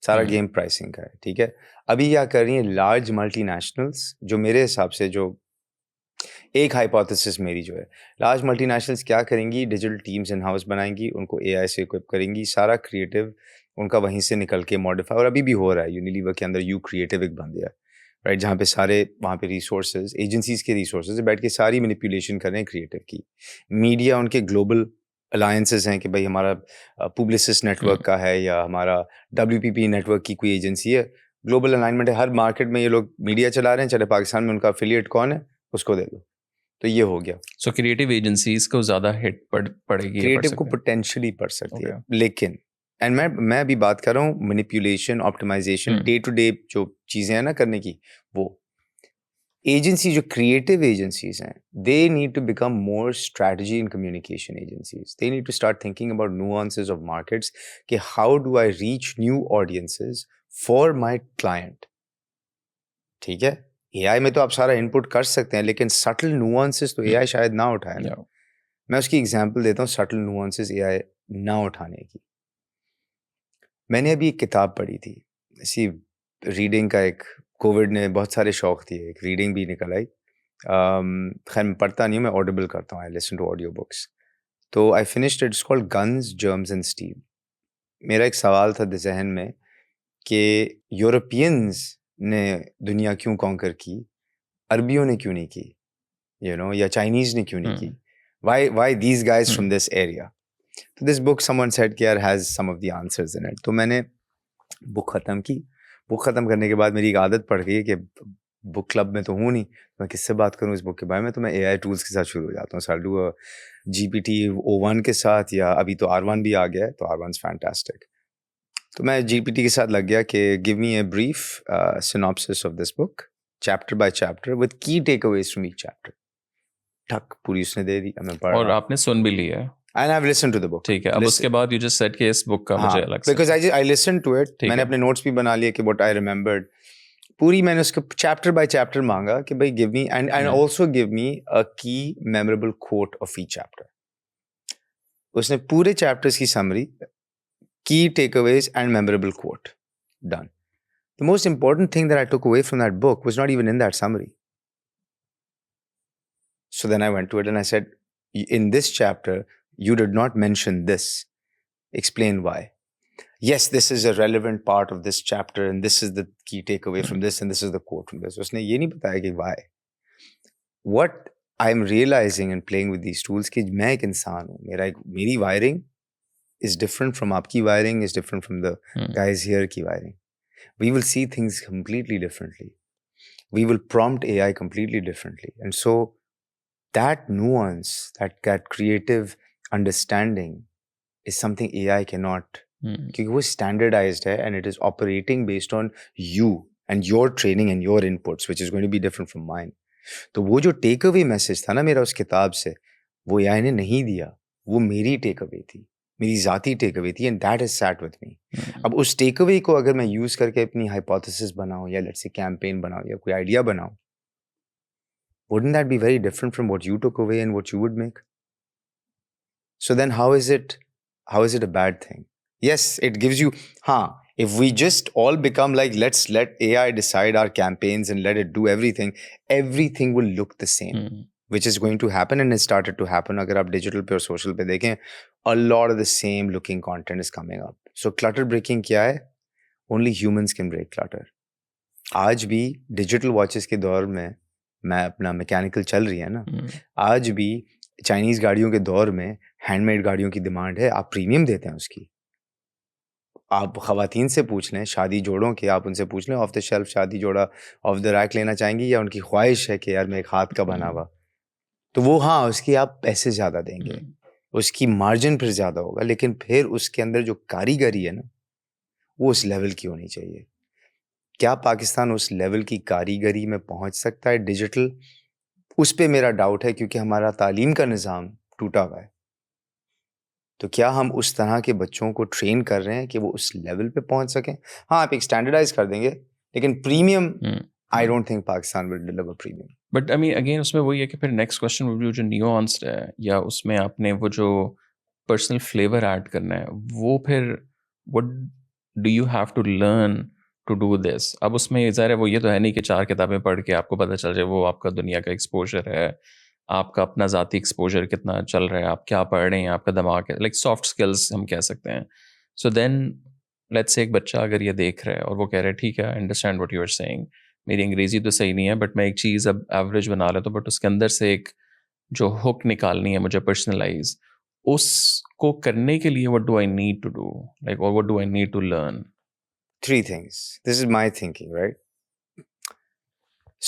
सारा गेम प्राइसिंग का है, ठीक है। अभी क्या कर रही हैं लार्ज मल्टीनेशनल्स, जो मेरे हिसाब से, जो एक हाइपोथेसिस मेरी जो है, लार्ज मल्टीनेशनल्स क्या करेंगी, डिजिटल टीम्स इन हाउस बनाएंगी, उनको एआई से इक्विप करेंगी, सारा क्रिएटिव उनका वहीं से निकल के मॉडिफाई, और अभी भी हो रहा है, यूनिलीवर के अंदर यू क्रिएटिव एक बन गया, राइट, जहाँ पे सारे वहाँ पे रिसोर्सेज, एजेंसीज के रिसोर्सेज बैठ के सारी मैनिपुलेशन कर रहे हैं क्रिएटिव की। मीडिया उनके ग्लोबल अलायंसेस हैं कि भाई हमारा पुब्लिसिस्ट नेटवर्क का है या हमारा WPP नेटवर्क की कोई एजेंसी है, ग्लोबल अलाइनमेंट है, हर मार्केट में ये लोग मीडिया चला रहे हैं, चाहे पाकिस्तान में उनका अफिलिएट कौन है उसको दे दो, तो ये हो गया। सो क्रिएटिव एजेंसीज को ज़्यादा हिट पड़ेगी या पड़ क्रिएटिव को सकती है? पोटेंशियली पड़ सकती है, Okay. लेकिन एंड मैं अभी बात कर रहा हूँ manipulation, optimization, day to day जो चीज़ें हैं ना करने की, वो एजेंसी जो क्रिएटिव एजेंसीज हैं, they need to become more strategy in communication agencies, they need to start thinking about nuances of markets, कि how do I reach new audiences for my client. ठीक है, एआई में तो आप सारा input कर सकते हैं, लेकिन सटल नुआंसेस तो एआई शायद ना उठाए ना। Yeah. मैं उसकी एग्जांपल देता हूँ सटल नुआंसेस एआई ना उठाने की। मैंने अभी एक किताब पढ़ी थी, इसी रीडिंग का, एक कोविड ने बहुत सारे शौक दिए, एक रीडिंग भी निकल आई। खैर मैं पढ़ता नहीं हूँ, मैं ऑडिबल करता हूँ, I listen to audio books. तो I finished, it's called guns, germs and steel. मेरा एक सवाल था जहन में कि यूरोपियंस ने दुनिया क्यों कॉन्कर की, अरबियों ने क्यों नहीं की, या चाइनीज ने क्यों नहीं की, why these guys from this area? तो दिस बुक समवन सेड कि यार has some of the answers in it. तो मैंने बुक ख़त्म की। बुक ख़त्म करने के बाद मेरी एक आदत पड़ गई है कि बुक क्लब में तो हूँ नहीं, मैं किससे बात करूँ इस बुक के बारे में, तो मैं एआई टूल्स के साथ शुरू हो जाता हूँ। सो आई डू GPT O1 के साथ, या अभी तो R1 भी आ गया है, तो R1's फैंटास्टिक। तो मैं GPT के साथ लग गया कि give me a brief synopsis of this book, chapter by chapter, with की टेकअवेज फ्रॉम ईच चैप्टर। ठक पूरी उसने दे दी, मैं पढ़ और रहा, आपने सुन भी लिया है? And I have listened to the book. ठीक है, अब उसके बाद यू जस्ट सेड कि इस बुक का मुझे अलग से, because I listened to it, मैंने अपने नोट्स भी बना लिए कि व्हाट आई रिमेंबर्ड। पूरी मैंने उसको चैप्टर बाय चैप्टर मांगा कि भाई give me, and also give me a key memorable quote of each chapter. उसने पूरे चैप्टर्स की summary, key takeaways and memorable quote, done. The most important thing that I took away from that book was not even in that summary. So then I went to it and I said, in this chapter, you did not mention this. Explain why. Yes, this is a relevant part of this chapter and this is the key takeaway from this and this is the quote from this. उसने ये नहीं बताया कि why. What I'm realizing and playing with these tools कि मैं एक इंसान हूँ, मेरी wiring is different from आपकी wiring, is different from the guys here की wiring. We will see things completely differently. We will prompt AI completely differently. And so that nuance, that creative understanding is something AI cannot, because it was standardized and it is operating based on you and your training and your inputs, which is going to be different from mine. तो वो जो take away message था ना मेरा उस किताब से, वो AI ने नहीं दिया, वो मेरी टेक अवे थी, मेरी ज़ाती टेक अवे थी, and that is sat with me. अब उस टेक अवे को अगर मैं यूज़ करके अपनी हाइपोथेसिस बनाऊं, या लेट्स से कैंपेन बनाऊं, या कोई आइडिया बनाऊं, wouldn't that be very different from what you took away and what you would make? So then how is it a bad thing? Yes, it gives you, if we just all become like, let's let AI decide our campaigns and let it do everything, everything will look the same. Which is going to happen, and it started to happen. अगर आप digital पे और social पे देखें, a lot of the same looking content is coming up. So clutter breaking क्या है? Only humans can break clutter. आज भी digital watches के दौर में, मैं अपना मैकेनिकल चल रही है ना, आज भी चाइनीज गाड़ियों के दौर में हैंडमेड गाड़ियों की डिमांड है, आप प्रीमियम देते हैं उसकी। आप खवातीन से पूछ लें, शादी जोड़ों के, आप उनसे पूछ लें ऑफ द शेल्फ शादी जोड़ा ऑफ द रैक लेना चाहेंगी, या उनकी ख्वाहिश है कि यार मैं एक हाथ का बना हुआ, तो वो उसकी आप पैसे ज़्यादा देंगे, उसकी मार्जिन फिर ज़्यादा होगा, लेकिन फिर उसके अंदर जो कारीगरी है ना, वो उस लेवल की होनी चाहिए। क्या पाकिस्तान उस लेवल की कारीगरी में पहुंच सकता है डिजिटल? उस पे मेरा डाउट है, क्योंकि हमारा तालीम का निज़ाम टूटा हुआ है। तो क्या हम उस तरह के बच्चों को ट्रेन कर रहे हैं कि वो उस लेवल पे पहुंच सकें? हाँ, आप एक स्टैंडर्डाइज कर देंगे, लेकिन premium I don't think Pakistan will deliver premium. But I mean again उसमें वही है कि फिर नेक्स्ट क्वेश्चन वो जो न्यूआंस्ड है, या उसमें आपने वो जो पर्सनल फ्लेवर ऐड करना है, वो फिर what do you have to learn to do this? अब उसमें ज़ाहिर है वो ये तो है नहीं कि 4 किताबें पढ़ के आपको पता चल जाए, वो आपका दुनिया का एक्सपोजर है, आपका अपना ज़ाती एक्सपोजर कितना चल रहा है, आप क्या पढ़ रहे हैं, आपका दिमाग है, लाइक सॉफ्ट स्किल्स हम कह सकते हैं। सो देन लेट्स से एक बच्चा अगर ये देख रहा है और वो कह रहा है ठीक है, I understand what you are saying, मेरी अंग्रेज़ी तो सही नहीं है बट मैं एक चीज़ अब एवरेज बना लेता हूँ, बट उसके अंदर से एक जो हुक निकालनी है मुझे पर्सनलाइज़, उसको करने के लिए what do I need to do? Like और what do I need to learn? 3 things. This is my thinking, right?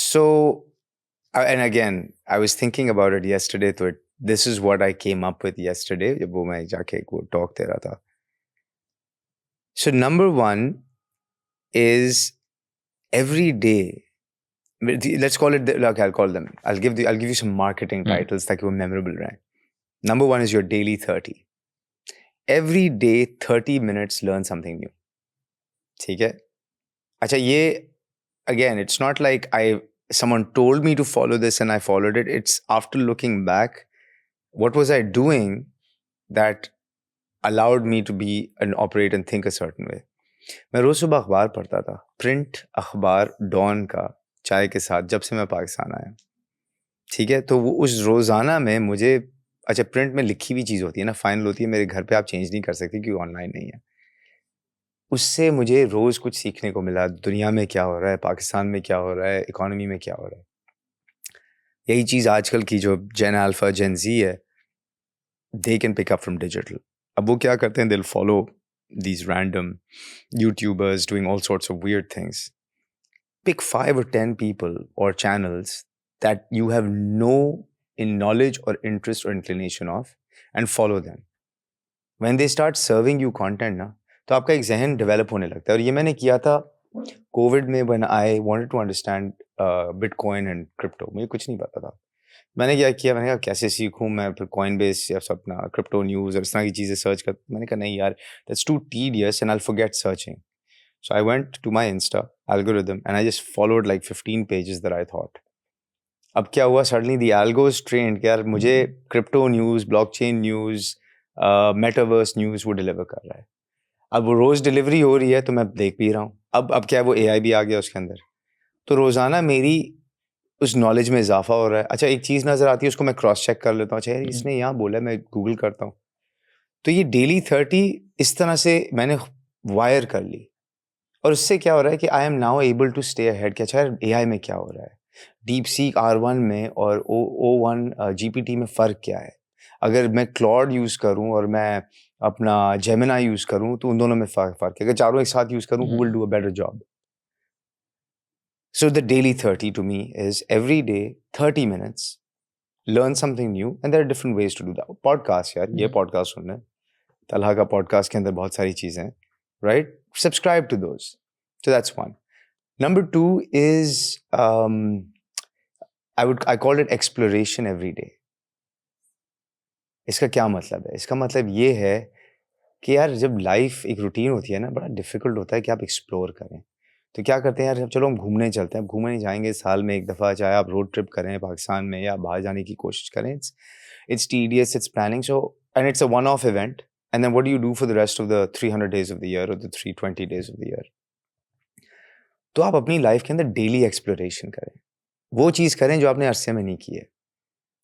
So, and again, I was thinking about it yesterday, so this is what I came up with yesterday जब वो मैं जाके वो talk दे रहा था. So number 1 is every day, let's call it, like I'll call them, I'll give you some marketing titles ताकि वो memorable रहे. Number 1 is your daily 30. Every day 30 minutes learn something new. ठीक है? अच्छा, ये again, it's not like someone told me to follow this and I followed it. It's after looking back, what was I doing that allowed me to be and operate and think a certain way? मैं रोज सुबह अखबार पढ़ता था, print अखबार don का, चाय के साथ, जब से मैं पाकिस्तान आया। ठीक है, तो वो उस रोजाना में मुझे, अच्छा प्रिंट में लिखी हुई चीज़ होती है ना, फाइनल होती है, मेरे घर पे आप चेंज नहीं कर सकते क्योंकि ऑनलाइन नहीं है। उससे मुझे रोज़ कुछ सीखने को मिला, दुनिया में क्या हो रहा है, पाकिस्तान में क्या हो रहा है, इकोनॉमी में क्या हो रहा है। यही चीज़ आजकल की जो जेन अल्फा जेन जी है, they can pick up from digital. अब वो क्या करते हैं, they will follow these random YouTubers doing all sorts of weird things. Pick 5 or 10 people or channels that you have no knowledge or interest or inclination of and follow them. When they start serving you content ना, तो आपका एक जहन develop होने लगता है। और ये मैंने किया था कोविड में, when I wanted to understand Bitcoin and crypto, मुझे कुछ नहीं पता था। मैंने क्या किया, मैंने कहा कैसे सीखूं मैं, फिर Coinbase या अपना क्रिप्टो न्यूज़ और इस तरह की चीज़ें सर्च कर, मैंने कहा नहीं यार, that's too tedious and I'll forget searching. So I went to my Insta algorithm and I just followed like 15 pages that I thought. अब क्या हुआ, suddenly the algo is trained कि यार मुझे crypto news, blockchain news, metaverse news वो deliver कर रहा है। अब वो रोज़ डिलीवरी हो रही है तो मैं देख भी रहा हूँ। अब क्या है, वो AI भी आ गया उसके अंदर, तो रोज़ाना मेरी उस नॉलेज में इजाफा हो रहा है। अच्छा, एक चीज़ नज़र आती है, उसको मैं क्रॉस चेक कर लेता हूँ, अच्छा यार इसने यहाँ बोला है, मैं गूगल करता हूँ। तो ये डेली 30 इस तरह से मैंने वायर कर ली, और उससे क्या हो रहा है कि I am now able to stay ahead कि अच्छा यार AI में क्या हो रहा है, डीप सीक R1 में और O1 GPT में फ़र्क क्या है। अगर मैं क्लॉड यूज़ करूँ और मैं अपना जेमिनी यूज़ करूँ तो उन दोनों में फ़र्क है। अगर चारों एक साथ यूज़ करूँ, who will do a better job? So the daily 30 to me is every day 30 minutes, learn something new, and there are different ways to do that. Podcast यार, ये podcast सुनना है, तलहा का podcast के अंदर बहुत सारी चीज़ें हैं, right? Subscribe to those. So that's one. Number 2 is I call it exploration every day. इसका क्या मतलब है? इसका मतलब ये है कि यार जब लाइफ एक रूटीन होती है ना, बड़ा डिफिकल्ट होता है कि आप एक्सप्लोर करें। तो क्या करते हैं यार, चलो हम घूमने चलते हैं। घूमने जाएंगे साल में एक दफ़ा, चाहे आप रोड ट्रिप करें पाकिस्तान में या बाहर जाने की कोशिश करें, it's tedious, it's planning, so and it's a one off event, and then what do you do for the rest of the 300 days of the year और the 320 days of the year. तो आप अपनी life के अंदर daily exploration करें, वो चीज़ करें जो आपने अरसे में नहीं की है,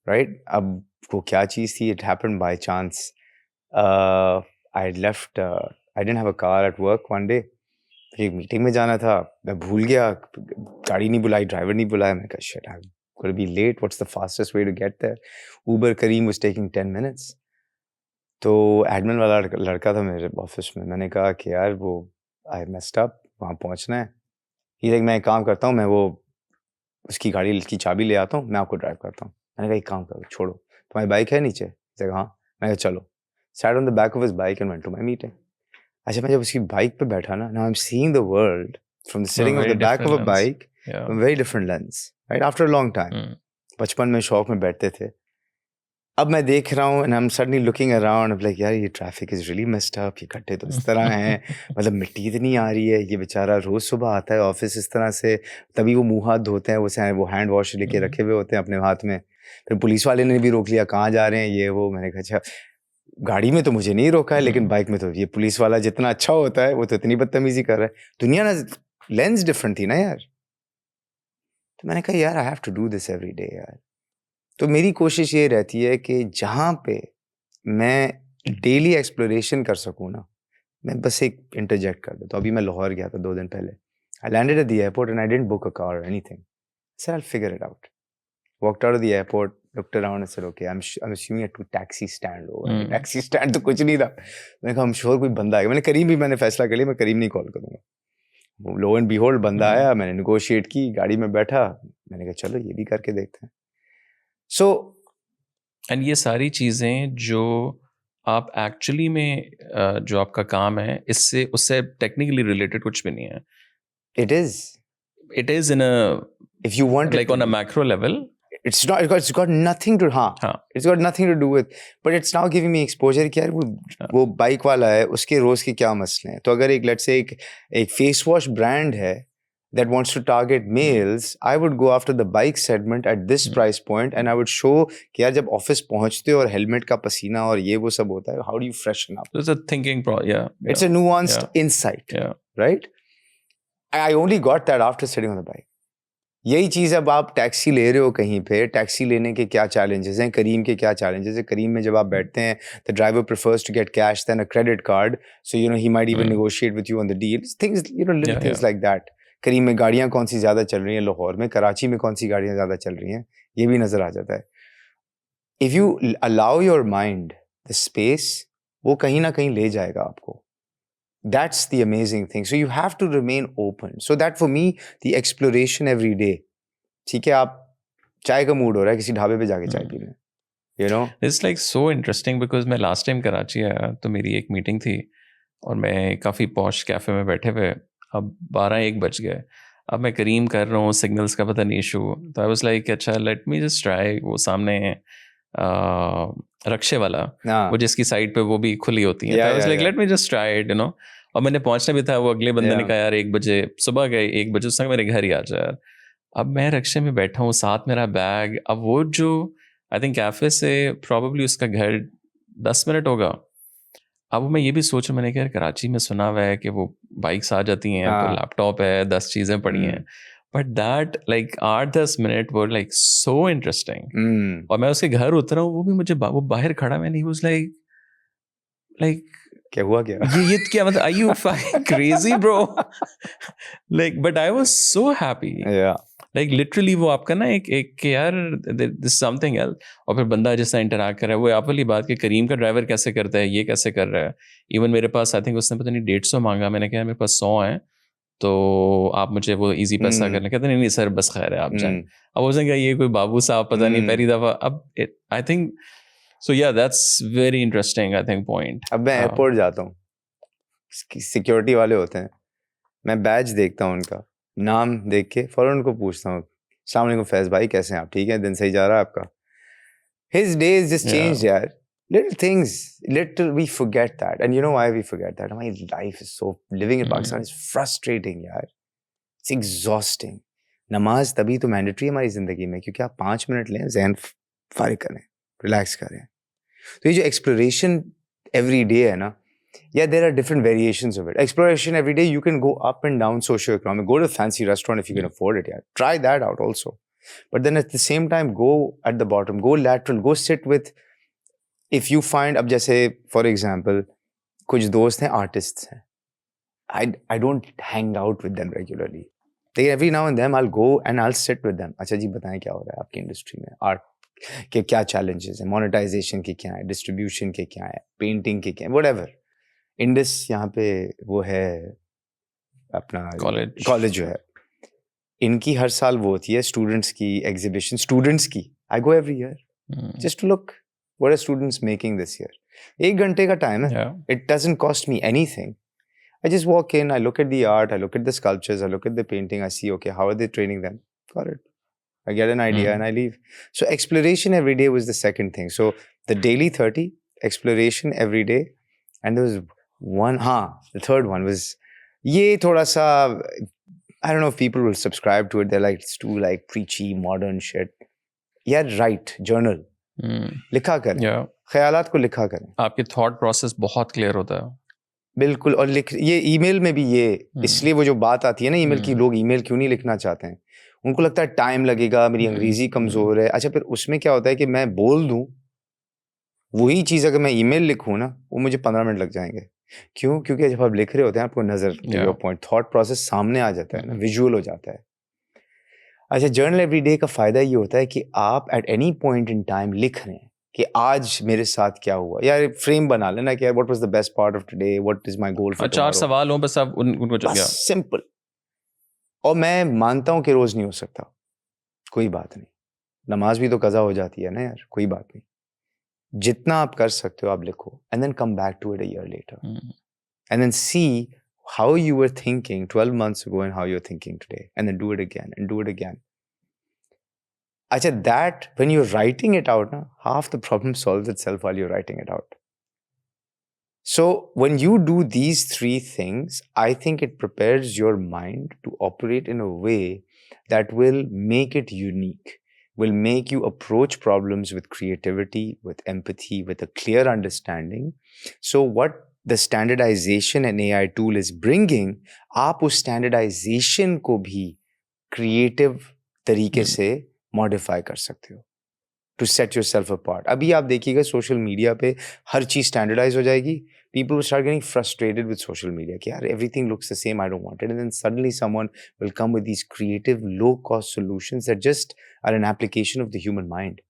राइट? अब वो क्या चीज़ थी, it happened by chance. I didn't have a car at work one day, एक मीटिंग में जाना था, मैं भूल गया, गाड़ी नहीं बुलाई, ड्राइवर नहीं बुलाया। मैंने कहा shit, I am gonna be late, what's the fastest way to get there? Uber Careem was taking 10 minutes. तो एडमिन वाला लड़का था मेरे ऑफिस में, मैंने कहा कि यार वो आई मेस्ड अप, वहाँ पहुँचना है। ये देख, मैं एक काम करता हूँ, मैं वो उसकी गाड़ी की चाबी ले आता हूँ, मैं आपको ड्राइव करता हूँ। मैंने कहा एक काम करो, छोड़ो, तुम्हारी बाइक है नीचे? हाँ। मैंने कहा चलो। Sat on the back of his bike and went to my meeting. अच्छा मैं जब उसकी बाइक पे बैठा ना, now I'm seeing the world from the sitting of very the back of a different lens. bike Yeah. from a very different lens, right? After a long time. बचपन में शौक में बैठते थे, अब मैं देख रहा हूँ and I'm suddenly looking around, I'm like यार ये traffic is really messed up, ये गड्ढे तो इस तरह हैं, मतलब मिट्टी इतनी आ रही है, ये बेचारा रोज सुबह आता है ऑफिस इस तरह से, तभी वो मुंह हाथ धोते हैं, वो हैंड वॉश लेके रखे हुए होते हैं अपने हाथ में, फिर पुलिस वाले ने भी रोक लिया, कहाँ जा रहे हैं ये वो, मैंने कहा अच्छा गाड़ी में तो मुझे नहीं रोका है, लेकिन बाइक में तो ये पुलिस वाला जितना अच्छा होता है वो तो इतनी बदतमीजी कर रहा है, दुनिया ना लेंस डिफरेंट थी ना यार, तो मैंने कहा यार I have to do this every day यार। तो मेरी कोशिश ये रहती है कि जहाँ पे मैं डेली एक्सप्लोरेशन कर सकूँ ना, मैं बस एक इंटरजेक्ट कर दूँ। तो अभी मैं लाहौर गया था 2 दिन पहले, I landed at the airport and I didn't book a car और anything, sir I will figure it out, walked out of the airport, looked around and said, okay, I'm assuming a taxi stand होगा, taxi stand तो कुछ नहीं था, मैंने कहा I'm sure कोई बंदा आएगा, मैंने करीम भी मैंने फैसला कर लिया, मैं करीम नहीं कॉल करूँगा, लो एंड बीहोल्ड बंदा आया, मैंने नेगोशिएट की, गाड़ी में बैठा, मैंने कहा चलो ये भी करके देखते हैं। सो एंड ये सारी चीज़ें जो आप एक्चुअली में जो आपका काम है, इससे उससे टेक्निकली रिलेटेड कुछ भी नहीं है, it is in a if you want like on a macro level, it's got nothing to it's got nothing to do with, but it's now giving me exposure कि यार वो बाइक वाला है, उसके रोज के क्या मसले हैं। तो अगर एक let's say एक फेस वॉश ब्रांड है that wants to target males, I would go after the bike segment at this price point and I would show कि यार जब ऑफिस पहुंचते हो और हेलमेट का पसीना और ये वो सब होता है, how do you freshen up? It's a thinking it's a nuanced insight, right? I only got that after sitting on the bike. यही चीज़ अब आप टैक्सी ले रहे हो कहीं पे, टैक्सी लेने के क्या चैलेंजेस हैं, करीम के क्या चैलेंजेस हैं। करीम में जब आप बैठते हैं, the driver prefers to get cash than a credit card, so you know he might even negotiate with you on the deal, things you know little things like that. Careem में गाड़ियाँ कौन सी ज़्यादा चल रही हैं, लाहौर में, कराची में कौन सी गाड़ियाँ ज़्यादा चल रही हैं, ये भी नज़र आ जाता है। If you allow your mind the space, वो कहीं ना कहीं ले जाएगा आपको। That's the amazing thing. So you have to remain open. So that for me, the exploration every day. ठीक है, आप चाय का मूड हो रहा है, किसी ढाबे पे जाके चाय पी लें, you know? It's like so interesting because मैं लास्ट टाइम कराची आया तो मेरी एक मीटिंग थी और मैं काफ़ी पॉश कैफ़े में बैठे हुए, अब 12-1 बज गए, अब मैं करीम कर रहा हूँ, सिग्नल्स का पता नहीं इशू, तो आई वाज लाइक अच्छा लेट मी जस्ट ट्राई, वो सामने रक्शे वाला वो जिसकी साइड पे वो भी खुली होती है, आई was like let me just try it, you know. और मैंने पहुंचना भी था, वो अगले बंदे ने कहा यार 1 बजे सुबह गए, 1 बजे उसने मेरे घर ही आ जाए। अब मैं रक्शे में बैठा हूँ, साथ मेरा बैग, अब वो जो आई थिंक कैफे से प्रॉबेबली उसका घर 10 मिनट होगा। अब मैं ये भी सोच रहा, मैंने कहा कराची में सुना हुआ है कि वो बाइक्स आ जाती हैं तो लैपटॉप है, 10 चीज़ें पड़ी हैं, बट दैट लाइक 8-10 मिनट वो लाइक सो इंटरेस्टिंग। और मैं उसके घर उतरा हूँ, वो भी मुझे वो बाहर खड़ा, मैंने वाज लाइक क्या हुआ, क्या ये क्या मतलब, are you fucking crazy bro, like but I was so happy, like literally वो आपका ना एक यार दिस समथिंग एल्स। और फिर बंदा जैसा इंटरैक्ट कर रहा है, वो आप वाली बात कि करीम का ड्राइवर कैसे करता है, ये कैसे कर रहा है। इवन मेरे पास आई थिंक उसने पता नहीं 150 मांगा, मैंने कहा मेरे पास 100 है तो आप मुझे वो इजी पैसा करने, कहते नहीं सर बस खैर है आप जाएं। अब उसने कहा ये कोई बाबू साहब पता नहीं पहली दफा, अब आई थिंक सो या that's very interesting I think point. अब मैं एयरपोर्ट जाता हूँ, सिक्योरिटी वाले होते हैं, मैं बैज देखता हूँ, उनका नाम देख के फौरन उनको पूछता हूँ, अस्सलाम वालेकुम फैज भाई कैसे हैं आप, ठीक है, दिन सही जा रहा है आपका। His days just changed यार, little things, little we forget that, and you know why we forget that? My life is so, living in Pakistan is frustrating यार, it's exhausting. नमाज तभी तो मैंडेटरी है हमारी जिंदगी में क्योंकि आप 5 मिनट लें, ज़हन फारिग करें, रिलैक्स करें। तो ये जो एक्सप्लोरेशन एवरी डे है ना, yeah, there are different variations of it. Exploration every day, you can go up and down socioeconomic. Go to a fancy restaurant if you can afford it. Yeah, try that out also. But then at the same time, go at the bottom, go lateral, go sit with. If you find, अब जैसे for example, कुछ दोस्त हैं artists हैं. I don't hang out with them regularly. They every now and then I'll go and I'll sit with them. अच्छा जी बताएं क्या हो रहा है आपकी इंडस्ट्री में, आर्ट के क्या challenges हैं, monetization के क्या है, distribution के क्या है, painting के क्या है, whatever. इंडस यहाँ पे वो है अपना कॉलेज जो है, इनकी हर साल वो होती है स्टूडेंट्स की एग्जीबिशन, स्टूडेंट्स की। I go every year just to look what are students making this year. 1 घंटे का टाइम है, it doesn't cost me anything, I just walk in, I look at the art, I look at the sculptures, I look at the painting, I see, okay, how are they training them? Got it. I get an idea and I leave. So exploration every day was the second thing. So the daily 30, exploration every day. And there was the third one was, ye thoda sa, I don't know if people will subscribe to it. They're like, it's too like preachy, modern shit. Yeah, write, journal. लिखा करें, ख्यालात को लिखा करें. आपकी thought process बहुत clear होता है. बिल्कुल. और ये ईमेल में भी ये इसलिए वो जो बात आती है ना ईमेल की, लोग ईमेल क्यों नहीं लिखना चाहते हैं, उनको लगता है टाइम लगेगा, मेरी अंग्रेजी कमजोर है. अच्छा, फिर उसमें क्या होता है कि मैं बोल दूं वही चीज अगर मैं ईमेल लिखूं ना, वो मुझे 15 मिनट लग जाएंगे. क्यों? क्योंकि जब आप लिख रहे होते हैं आपको नजर, योर पॉइंट, थॉट प्रोसेस सामने आ जाता है ना, विजुअल हो जाता है. अच्छा, जर्नल एवरी डे का फायदा ये होता है कि आप at any point in time लिख रहे हैं कि आज मेरे साथ क्या हुआ. यार फ्रेम बना लेना कि यार what was the best part of today, what is my goal for tomorrow. 4 सवाल हो बस, आप उनको बस सिंपल. और मैं मानता हूं कि रोज नहीं हो सकता, कोई बात नहीं. नमाज भी तो कज़ा हो जाती है ना यार, कोई बात नहीं. जितना आप कर सकते हो आप लिखो, and then come back to it a year later and then see how you were thinking 12 months ago and how you're thinking today, and then do it again and do it again. Acha, that when you're writing it out, na, half the problem solves itself while you're writing it out. So when you do these three things, I think it prepares your mind to operate in a way that will make it unique, will make you approach problems with creativity, with empathy, with a clear understanding. So what the standardization and AI tool is bringing, आप उस standardization को भी creative तरीके से modify कर सकते हो to set yourself apart. अभी आप देखिएगा सोशल मीडिया पे हर चीज standardize हो जाएगी. People will start getting frustrated with social media कि यार everything looks the same, I don't want it. And then suddenly someone will come with these creative low cost solutions that just are an application of the human mind.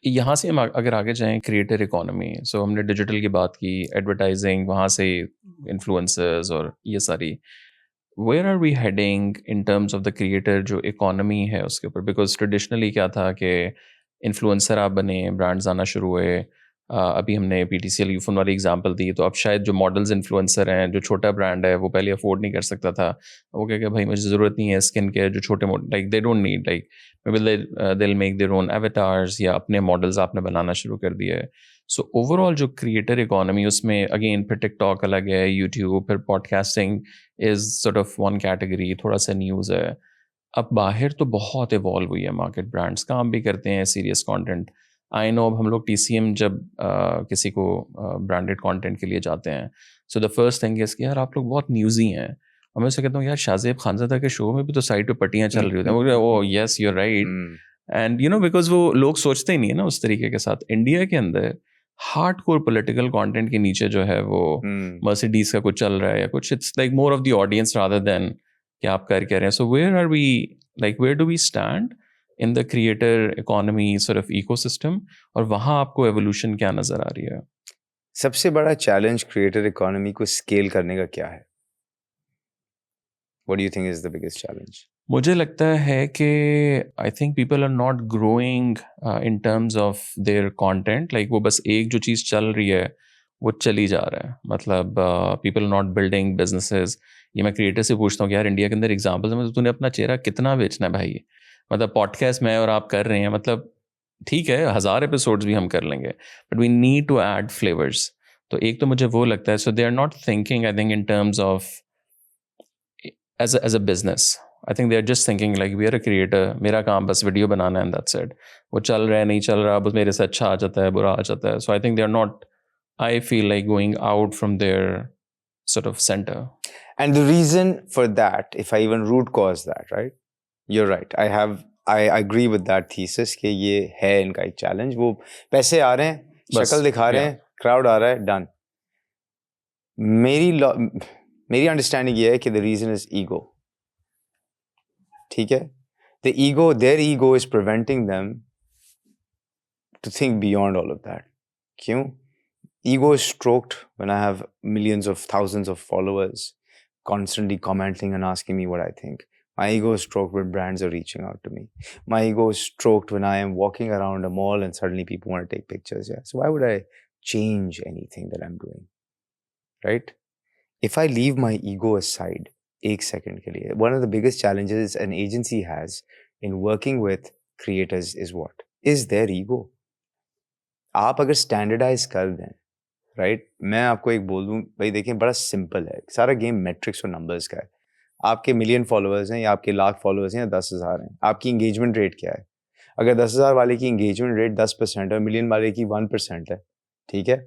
यहाँ से हम अगर आगे जाएं, creator economy, सो हमने digital की बात की, एडवर्टाइजिंग, वहाँ से इन्फ्लुएंसर्स और ये सारी, where are we heading in terms of the creator जो इकोनॉमी है उसके ऊपर? बिकॉज ट्रेडिशनली क्या था कि इन्फ्लुएंसर आप बने, ब्रांड्स आना शुरू हुए. अभी हमने PTCL यूफोन वाली एग्जांपल दी, तो अब शायद जो मॉडल्स इन्फ्लुएंसर हैं, जो छोटा ब्रांड है वो पहले अफोर्ड नहीं कर सकता था. वो कह भाई मुझे ज़रूरत नहीं है स्किन केयर, जो छोटे like they don't need, like may be they will make their own avatars या अपने मॉडल्स आपने बनाना शुरू कर दिया है. सो ओवरऑल जो क्रिएटर इकोनॉमी, उसमें अगेन फिर टिकटॉक अलग है, यूट्यूब, फिर podcasting is sort of one category, थोड़ा सा न्यूज़ है. अब बाहर तो बहुत इवॉल्व हुई है मार्केट, ब्रांड्स काम भी करते हैं सीरियस कंटेंट. आई नो अब हम लोग TCM जब किसी को ब्रांडेड कंटेंट के लिए जाते हैं, so the first thing is कि यार आप लोग बहुत न्यूज़ी हैं. और मैं उससे कहता हूँ यार शाहज़ेब खानज़ादा के शो में भी तो साइड पे पट्टियाँ चल रही होती हैं. वो yes you are right. And you know because वो लोग सोचते ही नहीं है ना उस तरीके के साथ. इंडिया के अंदर हार्डकोर पॉलिटिकल कंटेंट के नीचे जो है वो मर्सिडीज का कुछ चल रहा है या कुछ, it's like more of the audience rather than कि आप कर रहे हैं. So where are we, like where do we stand in the creator economy sort of ecosystem, और वहाँ आपको एवोल्यूशन क्या नजर आ रही है? सबसे बड़ा चैलेंज क्रिएटर इकोनॉमी को स्केल करने का क्या है? What do you think is the biggest challenge? मुझे लगता है कि I think people are not growing in terms of their content. Like वो बस एक जो चीज़ चल रही है वो चली जा रहा है. मतलब पीपल नॉट बिल्डिंग बिजनेसेस. ये मैं क्रिएटर से पूछता हूँ कि यार इंडिया के अंदर एग्जाम्पल्स में तूने अपना चेहरा कितना बेचना है भाई? मतलब पॉडकास्ट में और आप कर रहे हैं, मतलब ठीक है 1000 एपिसोड्स भी हम कर लेंगे, but we need to add flavours. तो एक तो मुझे वो लगता है. So they are not thinking I think in terms of as a business. I think they are just thinking like we are a creator, मेरा काम बस वीडियो बनाना है एंड दैट्स इट. वो चल रहा है नहीं चल रहा, बस मेरे से अच्छा आ जाता है बुरा आ जाता है. So I think they are not, I feel like going out from there sort of center. And the reason for that, if I even root cause that, right? You're right. I agree with that thesis कि ये है इनका एक challenge. वो पैसे आ रहे हैं, शक्ल दिखा रहे हैं, crowd आ रहा है, done. मेरी understanding ये है कि the reason is ego. ठीक है? Their ego is preventing them to think beyond all of that. क्यों? Ego is stroked when I have millions of thousands of followers constantly commenting and asking me what I think. My ego is stroked when brands are reaching out to me. My ego is stroked when I am walking around a mall and suddenly people want to take pictures. Yeah. So why would I change anything that I'm doing? right? If I leave my ego aside, एक second के लिए, one of the biggest challenges an agency has in working with creators is what? Is their ego. आप अगर standardize कर दें, right? मैं आपको एक बोल दूं, भाई देखिए बड़ा simple है, सारा game metrics और numbers का है. आपके million followers हैं या आपके लाख followers हैं या 10,000 हैं, आपकी engagement rate क्या है? अगर 10,000 वाले की engagement rate 10% है और million वाले की 1% है, ठीक है?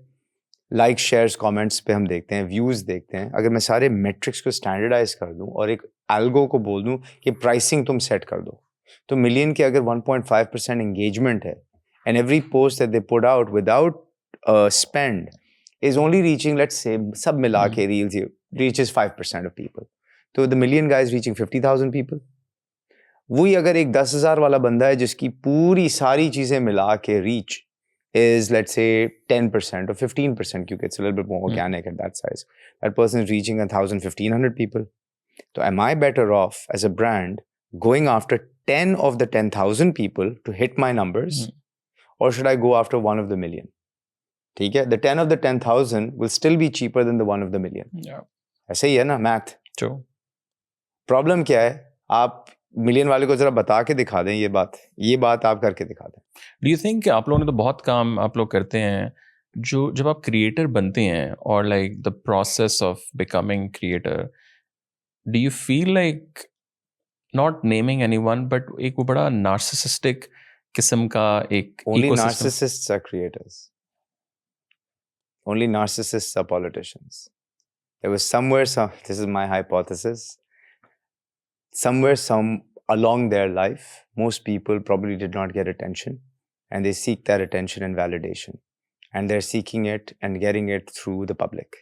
लाइक शेयर्स कमेंट्स पे हम देखते हैं, व्यूज देखते हैं. अगर मैं सारे मेट्रिक्स को स्टैंडर्डाइज कर दूं और एक एल्गो को बोल दूं कि प्राइसिंग तुम सेट कर दो, तो मिलियन के अगर 1.5% एंगेजमेंट है and every post that they put out without spend is only reaching, let's say सब मिला के रील्स रीचेस 5% ऑफ पीपल, तो the million guys reaching 50,000 people. वही अगर एक 10,000 वाला बंदा है जिसकी पूरी सारी चीजें मिला के reach is, let's say, 10% or 15%, because it's a little bit more organic at that size. That person is reaching 1,000, 1,500 people. So am I better off as a brand going after 10 of the 10,000 people to hit my numbers, or should I go after one of the million? ठीक है? The 10 of the 10,000 will still be cheaper than the one of the million. Yeah. ऐसे ही है ना math? True. Problem क्या है? आप million वाले को जरा बता के दिखा दें ये बात आप करके दिखा दें. डू यू थिंक आप लोगों ने तो बहुत काम आप लोग करते हैं, जो जब आप क्रिएटर बनते हैं और like the process of becoming creator, do you feel like, not naming anyone, but एक वो बड़ा नार्सिसिस्टिक किस्म का एक Only narcissists are creators. Only narcissists are politicians. There was this is my hypothesis, somewhere along their life, most people probably did not get attention, and they seek that attention and validation, and they're seeking it and getting it through the public.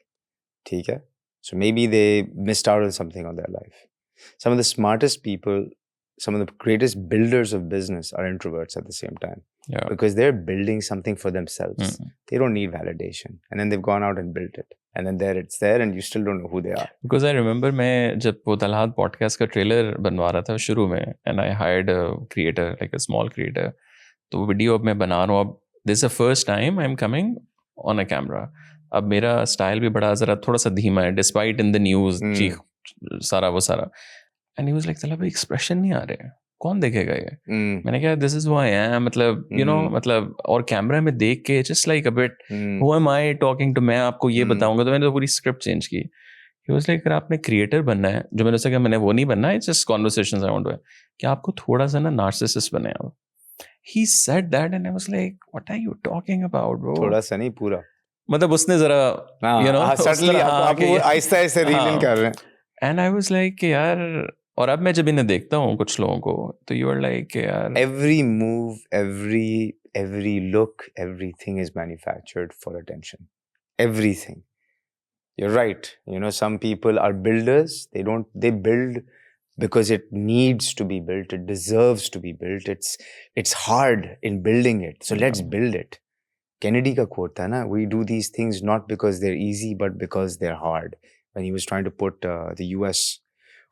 ठीक है? So maybe they missed out on something on their life. Some of the smartest people, some of the greatest builders of business are introverts at the same time. Yeah. Because they're building something for themselves. They don't need validation. And then they've gone out and built it. And then there it's there and you still don't know who they are. Because I remember मैं जब वो तलहाद podcast का trailer बनवा रहा था शुरू में, and I hired a creator, like a small creator. तो वीडियो अब मैं बना रहा हूँ, अब this is the first time I'm coming on a camera. अब मेरा स्टाइल भी बड़ा ज़रा थोड़ा सा धीमा है, despite in the news, चीख सारा वो सारा. And he was like, चला भाई एक्सप्रेशन नहीं आ रहे, कौन देखेगा ये? मैंने कहा this is who I am, मतलब यू नो, मतलब और कैमरा में देख के just like a bit who am I talking to, मैं आपको ये बताऊंगा. तो मैंने तो पूरी स्क्रिप्ट चेंज की. ही वाज लाइक, अगर आपने क्रिएटर बनना है, जो मैंने सोचा मैंने वो नहीं बनना है, just conversations I want to, कि आपको थोड़ा सा ना नार्सिसिस्ट बने आप. He said that and I was like, what are you talking about bro? थोड़ा सा नहीं, पूरा. मतलब उसने जरा यू नो सडनली आपको आहिस्ता आहिस्ता रील इन कर रहे हैं. एंड आई वाज लाइक यार, और अब मैं जब इन्हें देखता हूँ कुछ लोगों को, तो यू आर लाइक यार, every move, every look, everything is manufactured for attention. Everything. You're right. You know, some people are builders. They build because it needs to be built. It deserves to be built. It's hard in building it. So let's build it. Kennedy ka quote tha na, we do these things not because they're easy, but because they're hard. When he was trying to put the US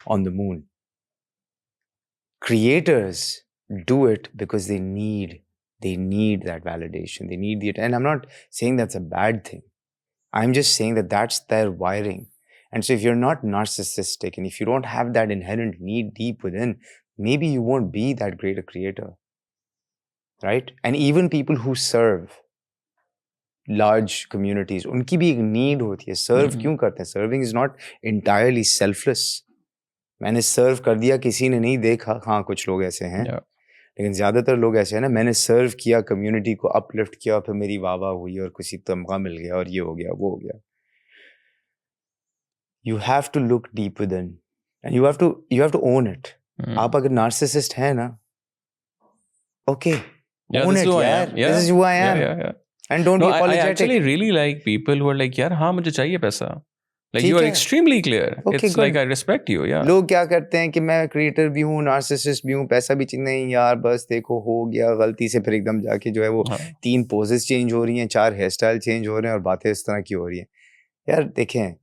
on the moon. Creators do it because they need that validation. They need it. And I'm not saying that's a bad thing. I'm just saying that that's their wiring. And so if you're not narcissistic and if you don't have that inherent need deep within, maybe you won't be that great a creator. Right? And even people who serve large communities, unki bhi ek need hoti hai. Serve kyun karte hain? Serving is not entirely selfless. मैंने सर्व कर दिया, किसी ने नहीं देखा. हाँ, कुछ लोग ऐसे हैं, लेकिन ज्यादातर लोग ऐसे हैं ना, मैंने सर्व किया, कम्युनिटी को अपलिफ्ट किया, फिर मेरी वाह हुई और किसी तमगा मिल गया और ये हो गया, वो हो गया. You have to look deep within and you have to own it. आप अगर नार्सिसिस्ट हैं ना, okay, own it, यार. This is who I am. And don't be apologetic. I actually really like people who are like, यार हाँ मुझे चाहिए पैसा. Like you are extremely clear. Okay, it's good. Like I respect you. Yeah. लोग क्या करते हैं कि मैं क्रिएटर भी हूँ, नार्सिसिस्ट भी हूँ, पैसा भी चाहिए. नहीं यार, बस देखो हो गया गलती से, फिर एकदम जाके जो है वो 3 पोजेस चेंज हो रही हैं, 4 हेयर स्टाइल चेंज हो रहे हैं और बातें इस तरह की हो रही हैं. यार देखें,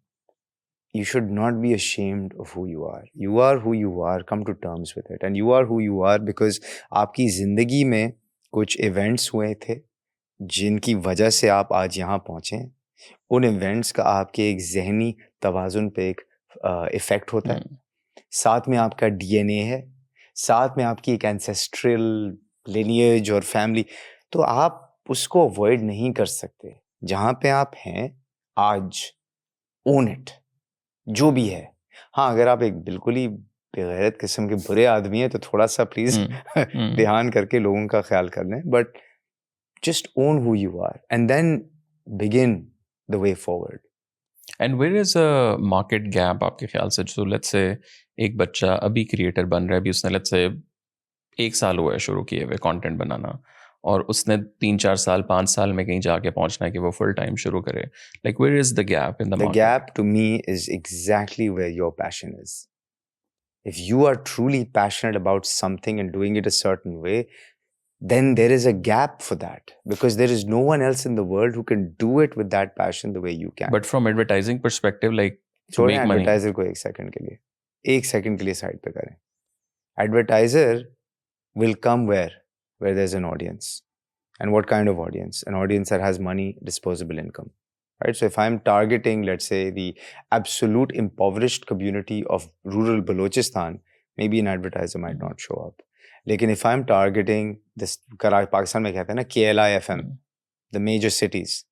you should not be ashamed of who you are. You are who you are. Come to terms with it. And you are who you are because आपकी जिंदगी में कुछ इवेंट्स हुए थे जिनकी वजह से आप आज यहाँ पहुँचे. उन इवेंट्स का आपके एक जहनी तवाज़ुन पे एक इफ़ेक्ट होता है, साथ में आपका डीएनए है, साथ में आपकी एक एंसेस्ट्रल लिनिएज और फैमिली, तो आप उसको अवॉइड नहीं कर सकते। जहाँ पे आप हैं आज, ओन इट, जो भी है। हाँ, अगर आप एक बिल्कुल ही बेगैरत किस्म के बुरे आदमी हैं तो थोड़ा-सा प्लीज़ ध्यान करके लोगों का ख्याल कर लें, but just own who you are and then begin the way forward. And where is a market gap आपके ख्याल से? जो लेट्स से एक बच्चा अभी क्रिएटर बन रहा है, अभी उसने लेट्स से 1 साल हुआ है शुरू किए हुए कंटेंट बनाना, और उसने 3-4 साल 5 साल में कहीं जाके पहुंचना है कि वो फुल टाइम शुरू करे, like where is the gap in the The market? gap to me is exactly where your passion is. If you are truly passionate about something and doing it a certain way, then there is a gap for that because there is no one else in the world who can do it with that passion the way you can. But from advertising perspective, like to छोड़ें make money, advertiser को एक second के लिए side पे करें. Advertiser will come where there's an audience. And what kind of audience? An audience that has money, disposable income. Right? So if I'm targeting, let's say, the absolute impoverished community of rural Balochistan, maybe an advertiser might not show up. Lekin if I'm targeting this, Pakistan mein kehte hain na, KLI FM, the major cities,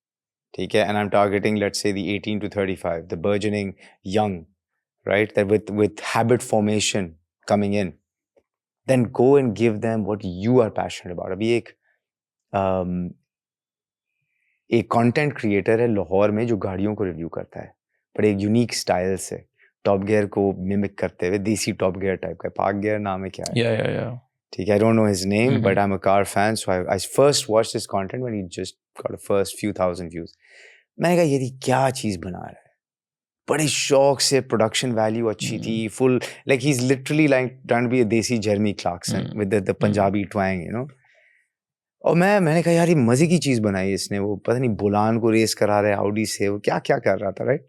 okay, and I'm targeting, let's say, the 18 to 35, the burgeoning young, right, that with habit formation coming in, then go and give them what you are passionate about. अभी एक content creator है लाहौर में जो गाड़ियों को review करता है, पर एक यूनिक स्टाइल से, टॉप गियर को मिमिक करते हुए, देसी टॉप गियर टाइप का. पार्क गियर नाम है, क्या है? या ठीक है, I don't know his name, but I'm a car fan, so I first watched his content when he just got the first few thousand views. मैंने कहा ये क्या चीज़ बना रहा है, बड़े शौक से, प्रोडक्शन वैल्यू अच्छी थी, full, like he's literally like trying to be a देसी Jeremy Clarkson with the Punjabi twang, you know. और मैंने कहा यार ये मजे की चीज बनाई इसने, वो पता नहीं बुलान को रेस करा रहा है आउडी से, वो क्या क्या कर रहा था, राइट?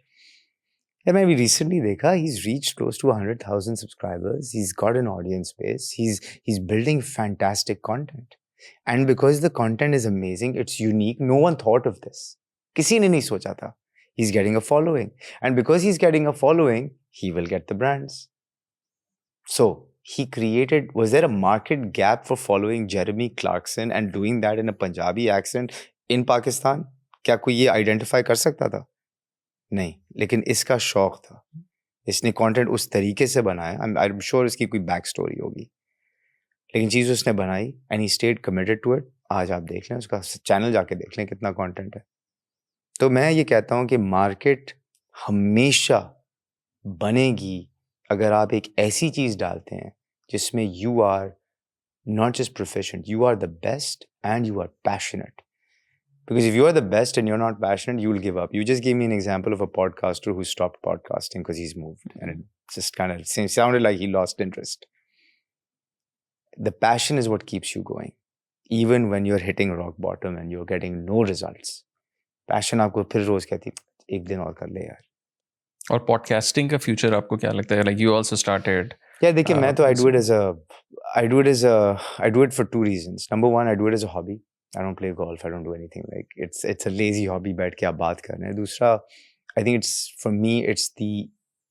यार मैं अभी रिसेंटली देखा, he's reached close to 100,000 subscribers, he's got an audience base, he's building fantastic content, and because the content is amazing, it's unique, no one thought of this, किसी ने नहीं सोचा था. He's getting a following, and because he's getting a following, he will get the brands. So he created, was there a market gap for following Jeremy Clarkson and doing that in a Punjabi accent in Pakistan? क्या कोई ये identify कर सकता था? नहीं, लेकिन इसका शौक था, इसने कंटेंट उस तरीके से बनाया. आई एम श्योर इसकी कोई बैक स्टोरी होगी, लेकिन चीज़ उसने बनाई and he stayed committed to it. आज आप देख लें, उसका चैनल जाके देख लें कितना कंटेंट है. तो मैं ये कहता हूँ कि मार्केट हमेशा बनेगी अगर आप एक ऐसी चीज़ डालते हैं जिसमें you are not just proficient, you are the best and you are passionate. Because if you are the best and you're not passionate, you will give up. You just gave me an example of a podcaster who stopped podcasting because he's moved, and it just kind of sounded like he lost interest. The passion is what keeps you going, even when you're hitting rock bottom and you're getting no results. Passion आपको फिर रोज कहती एक दिन और कर ले यार. और पॉडकास्टिंग का फ्यूचर आपको क्या लगता है? Like you also started. Yeah, देखिए मैं तो I do it for two reasons. Number one, I do it as a hobby. I don't play golf. I don't do anything like it's a lazy hobby. बैठ के आप बात कर रहे हैं. दूसरा, I think for me it's the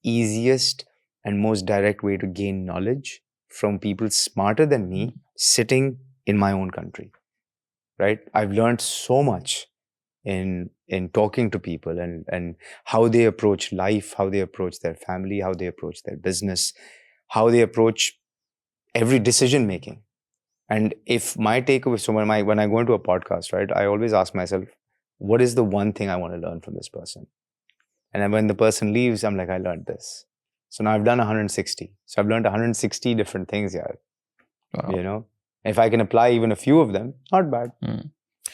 easiest and most direct way to gain knowledge from people smarter than me sitting in my own country. Right? I've learned so much in talking to people and how they approach life, how they approach their family, how they approach their business, how they approach every decision making. And if my takeaway, so when I go into a podcast, right, I always ask myself, what is the one thing I want to learn from this person? And then when the person leaves, I'm like, I learned this. So now I've done 160. So I've learned 160 different things here. Wow. You know, if I can apply even a few of them, not bad.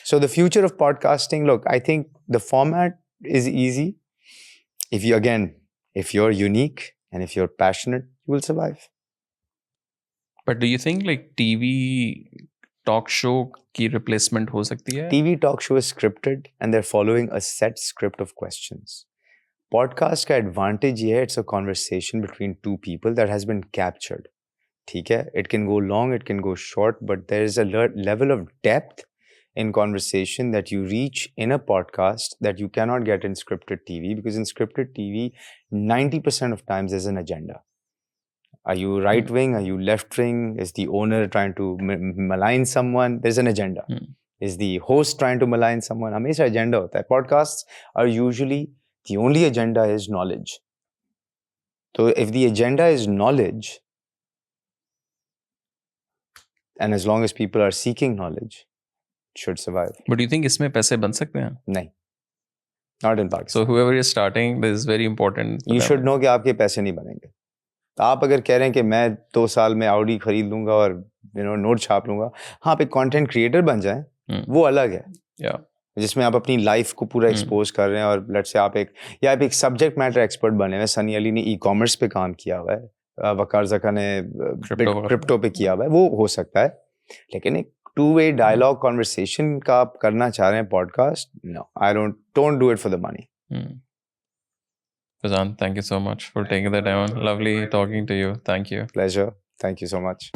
So the future of podcasting, look, I think the format is easy. If you're unique and if you're passionate, you will survive. But do you think like TV talk show की replacement हो सकती है? TV talk show is scripted and they're following a set script of questions. Podcast का advantage ये है, it's a conversation between two people that has been captured. ठीक है? It can go long, it can go short, but there is a level of depth in conversation that you reach in a podcast that you cannot get in scripted TV, because in scripted TV, 90% of times there's an agenda. Are you right wing? Are you left wing? Is the owner trying to malign someone? There's an agenda. Is the host trying to malign someone? हमेशा agenda होता है. Podcasts are usually, the only agenda is knowledge. So if the agenda is knowledge, and as long as people are seeking knowledge, it should survive. But do you think इसमें पैसे बन सकते हैं? नहीं. Not in Pakistan. So whoever is starting, this is very important. You should know कि आपके पैसे नहीं बनेंगे. आप अगर कह रहे हैं कि मैं 2 साल में Audi खरीद लूंगा और नोट छाप लूंगा, हाँ, आप एक कंटेंट क्रिएटर बन जाएं, वो अलग है. Yeah. जिसमें आप अपनी लाइफ को पूरा एक्सपोज कर रहे हैं, और लेट्स से आप एक सब्जेक्ट मैटर एक्सपर्ट बने हुए. सनी अली ने ई-कॉमर्स पे काम किया हुआ है, वकार ज़का ने क्रिप्टो पे किया हुआ है, वो हो सकता है. लेकिन एक two-way dialogue conversation का आप करना चाह रहे हैं podcast, no, I don't do it for the money. Fazan, thank you so much for taking the time. Lovely talking to you. Thank you. Pleasure. Thank you so much.